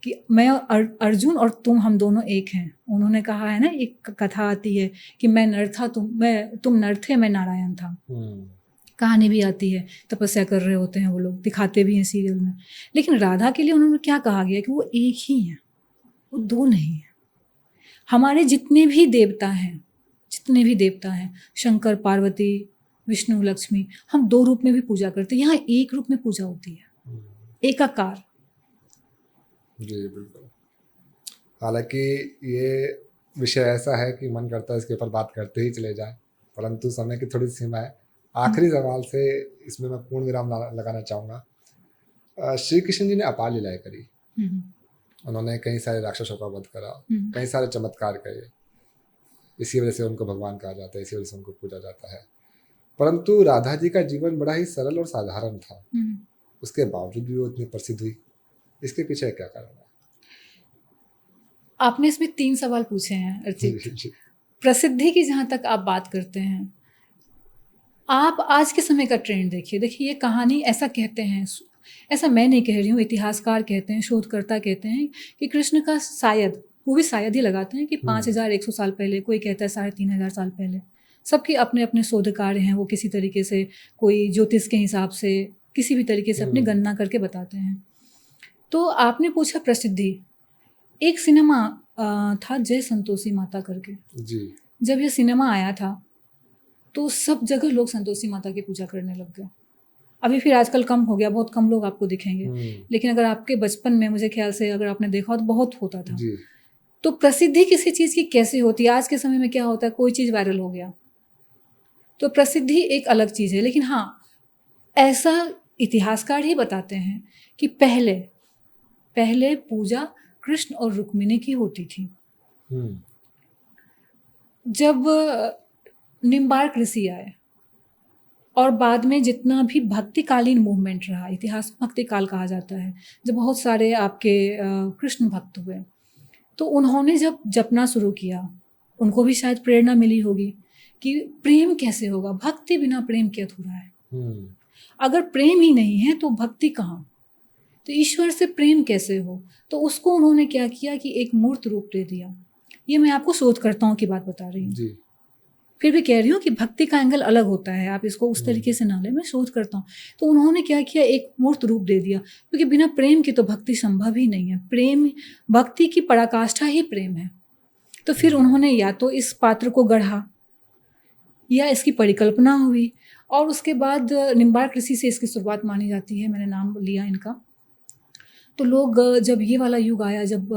कि मैं अर्जुन और हम दोनों एक हैं। उन्होंने कहा है ना, एक कथा आती है कि मैं नर था, तुम नर थे, मैं नारायण था। कहानी भी आती है, तपस्या कर रहे होते हैं वो लोग, दिखाते भी हैं सीरियल में। लेकिन राधा के लिए उन्होंने क्या कहा गया कि वो एक ही हैं, वो दो नहीं है। हमारे जितने भी देवता हैं, शंकर, पार्वती, विष्णु, लक्ष्मी, हम दो रूप में भी पूजा करते हैं, यहाँ एक रूप में पूजा होती है, एकाकार। जी बिल्कुल। हालांकि ये विषय ऐसा है कि मन करता है इसके ऊपर बात करते ही चले जाए, परंतु समय की थोड़ी सीमा है। आखिरी सवाल से इसमें मैं पूर्ण विराम लगाना चाहूँगा। श्री कृष्ण जी ने अपार लीलाएं करी, उन्होंने कई सारे राक्षसों का वध करा, कई सारे चमत्कार करे, इसी वजह से उनको भगवान कहा जाता है, इसी वजह से उनको पूजा जाता है। परंतु राधा जी का जीवन बड़ा ही सरल और साधारण था, उसके बावजूद भी वो इतनी प्रसिद्ध हुई, इसके पीछे क्या कारण है? आपने इसमें 3 सवाल पूछे हैं अर्चित। प्रसिद्धि की जहाँ तक आप बात करते हैं, आप आज के समय का ट्रेंड देखिए, ये कहानी ऐसा कहते हैं, ऐसा मैं नहीं कह रही हूँ, इतिहासकार कहते हैं, शोधकर्ता कहते हैं कि कृष्ण का शायद, वो भी शायद ही लगाते हैं कि 5100 साल पहले, कोई कहता है 3500 साल पहले। सबके अपने अपने शोध कार्य हैं, वो किसी तरीके से, कोई ज्योतिष के हिसाब से, किसी भी तरीके से अपनी गणना करके बताते हैं। तो आपने पूछा प्रसिद्धि, एक सिनेमा था जय संतोषी माता करके जी, जब ये सिनेमा आया था तो सब जगह लोग संतोषी माता की पूजा करने लग गए। अभी फिर आजकल कम हो गया, बहुत कम लोग आपको दिखेंगे, लेकिन अगर आपके बचपन में मुझे ख्याल से अगर आपने देखा हो तो बहुत होता था। जी। तो प्रसिद्धि किसी चीज़ की कैसे होती है? आज के समय में क्या होता है, कोई चीज़ वायरल हो गया तो प्रसिद्धि एक अलग चीज़ है। लेकिन हाँ, ऐसा इतिहासकार ही बताते हैं कि पहले पहले पूजा कृष्ण और रुक्मिणी की होती थी। हम्म। जब निम्बार्क ऋषि आए और बाद में जितना भी भक्तिकालीन मूवमेंट रहा, इतिहास भक्ति काल कहा जाता है, जब बहुत सारे आपके कृष्ण भक्त हुए, तो उन्होंने जब जपना शुरू किया, उनको भी शायद प्रेरणा मिली होगी कि प्रेम कैसे होगा, भक्ति बिना प्रेम क्या अधूरा है। हम्म। अगर प्रेम ही नहीं है तो भक्ति कहाँ, तो ईश्वर से प्रेम कैसे हो? तो उसको उन्होंने क्या किया कि एक मूर्त रूप दे दिया। ये मैं आपको शोधकर्ताओं की बात बता रही हूँ, जी। फिर भी कह रही हूँ कि भक्ति का एंगल अलग होता है, आप इसको उस तरीके से ना ले, मैं शोध करता हूँ। तो उन्होंने क्या किया, एक मूर्त रूप दे दिया, क्योंकि बिना प्रेम के तो भक्ति संभव ही नहीं है। प्रेम, भक्ति की पराकाष्ठा ही प्रेम है। तो फिर उन्होंने या तो इस पात्र को गढ़ा या इसकी परिकल्पना हुई, और उसके बाद निम्बार्क ऋषि से इसकी शुरुआत मानी जाती है, मैंने नाम लिया इनका। तो लोग जब ये वाला युग आया, जब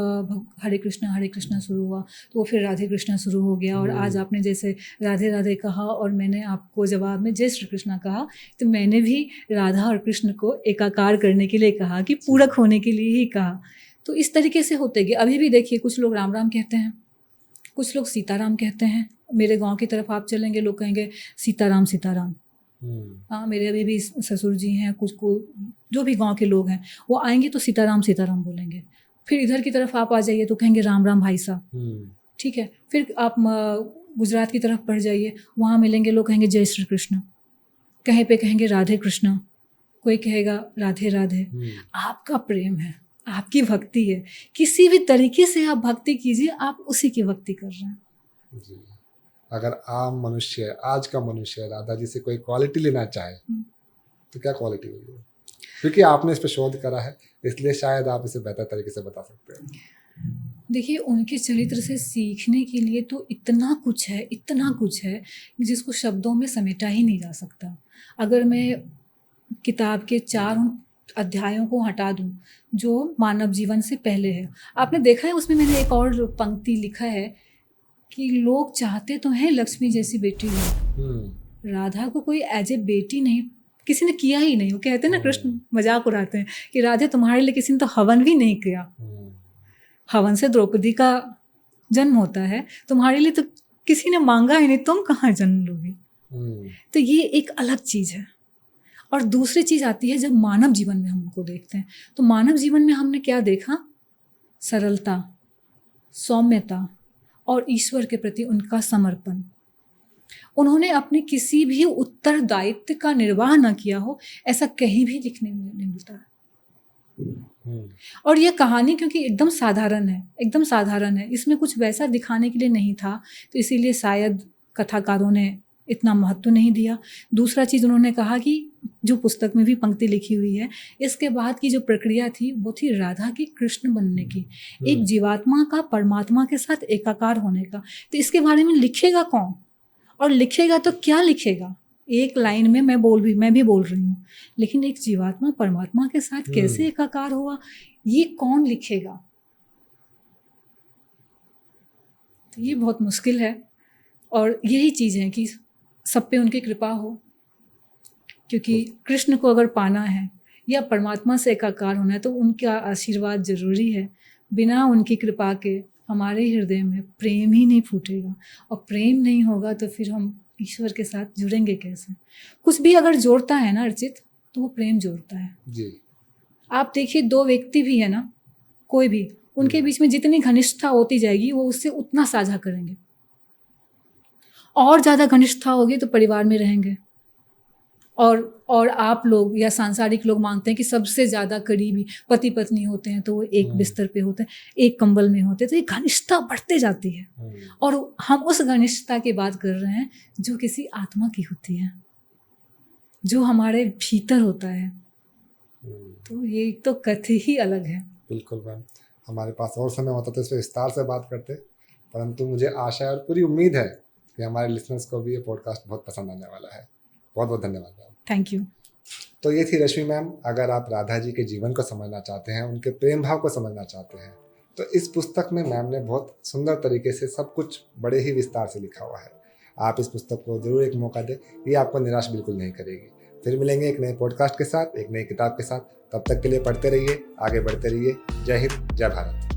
हरे कृष्णा शुरू हुआ, तो वो फिर राधे कृष्णा शुरू हो गया। और आज आपने जैसे राधे राधे कहा और मैंने आपको जवाब में जय श्री कृष्णा कहा, तो मैंने भी राधा और कृष्ण को एकाकार करने के लिए कहा, कि पूरक होने के लिए ही कहा। तो इस तरीके से होते गए। अभी भी देखिए, कुछ लोग राम राम कहते हैं, कुछ लोग सीताराम कहते हैं। मेरे गाँव की तरफ आप चलेंगे, लोग कहेंगे सीताराम सीताराम। हाँ, मेरे अभी भी ससुर जी हैं, कुछ को जो भी गांव के लोग हैं, वो आएंगे तो सीताराम सीताराम बोलेंगे। फिर इधर की तरफ आप आ जाइए तो कहेंगे राम राम भाई साहब, ठीक है। फिर आप गुजरात की तरफ बढ़ जाइए, वहाँ मिलेंगे लोग, कहेंगे जय श्री कृष्ण, कहीं पे कहेंगे राधे कृष्णा, कोई कहेगा राधे राधे। आपका प्रेम है, आपकी भक्ति है, किसी भी तरीके से आप भक्ति कीजिए, आप उसी की भक्ति कर रहे हैं। जी। अगर आम मनुष्य, आज का मनुष्य राधा जी से कोई क्वालिटी लेना चाहे तो क्या क्वालिटी होगी? क्योंकि आपने इस पर शोध करा है, इसलिए शायद आप इसे बेहतर तरीके से बता सकते हैं। देखिए, उनके चरित्र से सीखने के लिए तो इतना कुछ है, इतना कुछ है, जिसको शब्दों में समेटा ही नहीं जा सकता। अगर मैं किताब के 4 उन अध्यायों को हटा दूं जो मानव जीवन से पहले है, आपने देखा है उसमें मैंने एक और पंक्ति लिखा है कि लोग चाहते तो हैं लक्ष्मी जैसी बेटी हो, राधा को कोई एज ए बेटी नहीं, किसी ने किया ही नहीं। वो कहते हैं ना, कृष्ण मजाक उड़ाते हैं कि राधे तुम्हारे लिए किसी ने तो हवन भी नहीं किया। हवन से द्रौपदी का जन्म होता है, तुम्हारे लिए तो किसी ने मांगा ही नहीं, तुम कहाँ जन्म लोगी? तो ये एक अलग चीज़ है। और दूसरी चीज़ आती है, जब मानव जीवन में हम उनको देखते हैं, तो मानव जीवन में हमने क्या देखा? सरलता, सौम्यता और ईश्वर के प्रति उनका समर्पण। उन्होंने अपने किसी भी उत्तरदायित्व का निर्वाह न किया हो, ऐसा कहीं भी लिखने में नहीं मिलता है। और यह कहानी क्योंकि एकदम साधारण है, एकदम साधारण है, इसमें कुछ वैसा दिखाने के लिए नहीं था, तो इसीलिए शायद कथाकारों ने इतना महत्व नहीं दिया। दूसरा चीज़ उन्होंने कहा कि जो पुस्तक में भी पंक्ति लिखी हुई है, इसके बाद की जो प्रक्रिया थी वो थी राधा की कृष्ण बनने की, एक जीवात्मा का परमात्मा के साथ एकाकार होने का। तो इसके बारे में लिखेगा कौन, और लिखेगा तो क्या लिखेगा? एक लाइन में मैं भी बोल रही हूँ, लेकिन एक जीवात्मा परमात्मा के साथ कैसे एकाकार हुआ, ये कौन लिखेगा? तो ये बहुत मुश्किल है। और यही चीज़ है कि सब पे उनकी कृपा हो, क्योंकि कृष्ण को अगर पाना है या परमात्मा से एकाकार होना है तो उनका आशीर्वाद जरूरी है। बिना उनकी कृपा के हमारे हृदय में प्रेम ही नहीं फूटेगा, और प्रेम नहीं होगा तो फिर हम ईश्वर के साथ जुड़ेंगे कैसे? कुछ भी अगर जोड़ता है ना अर्चित, तो वो प्रेम जोड़ता है जी। आप देखिए, 2 व्यक्ति भी है ना, कोई भी, उनके बीच में जितनी घनिष्ठता होती जाएगी वो उससे उतना साझा करेंगे, और ज़्यादा घनिष्ठता होगी तो परिवार में रहेंगे। और आप लोग या सांसारिक लोग मानते हैं कि सबसे ज़्यादा करीबी पति पत्नी होते हैं, तो वो एक बिस्तर पे होते हैं, एक कंबल में होते हैं, तो ये घनिष्ठता बढ़ते जाती है। और हम उस घनिष्ठता की बात कर रहे हैं जो किसी आत्मा की होती है, जो हमारे भीतर होता है। तो ये तो कथी ही अलग है। बिल्कुल मैम, हमारे पास और समय होता तो इस पर विस्तार से बात करते, परंतु मुझे आशा और पूरी उम्मीद है कि हमारे लिसनर्स को भी ये पॉडकास्ट बहुत पसंद आने वाला है। बहुत बहुत धन्यवाद मैम। Thank you. तो ये थी रश्मि मैम। अगर आप राधा जी के जीवन को समझना चाहते हैं, उनके प्रेम भाव को समझना चाहते हैं, तो इस पुस्तक में मैम ने बहुत सुंदर तरीके से सब कुछ बड़े ही विस्तार से लिखा हुआ है। आप इस पुस्तक को जरूर एक मौका दें, ये आपको निराश बिल्कुल नहीं करेगी। फिर मिलेंगे एक नए पॉडकास्ट के साथ, एक नई किताब के साथ। तब तक के लिए पढ़ते रहिए, आगे बढ़ते रहिए। जय हिंद, जय भारत।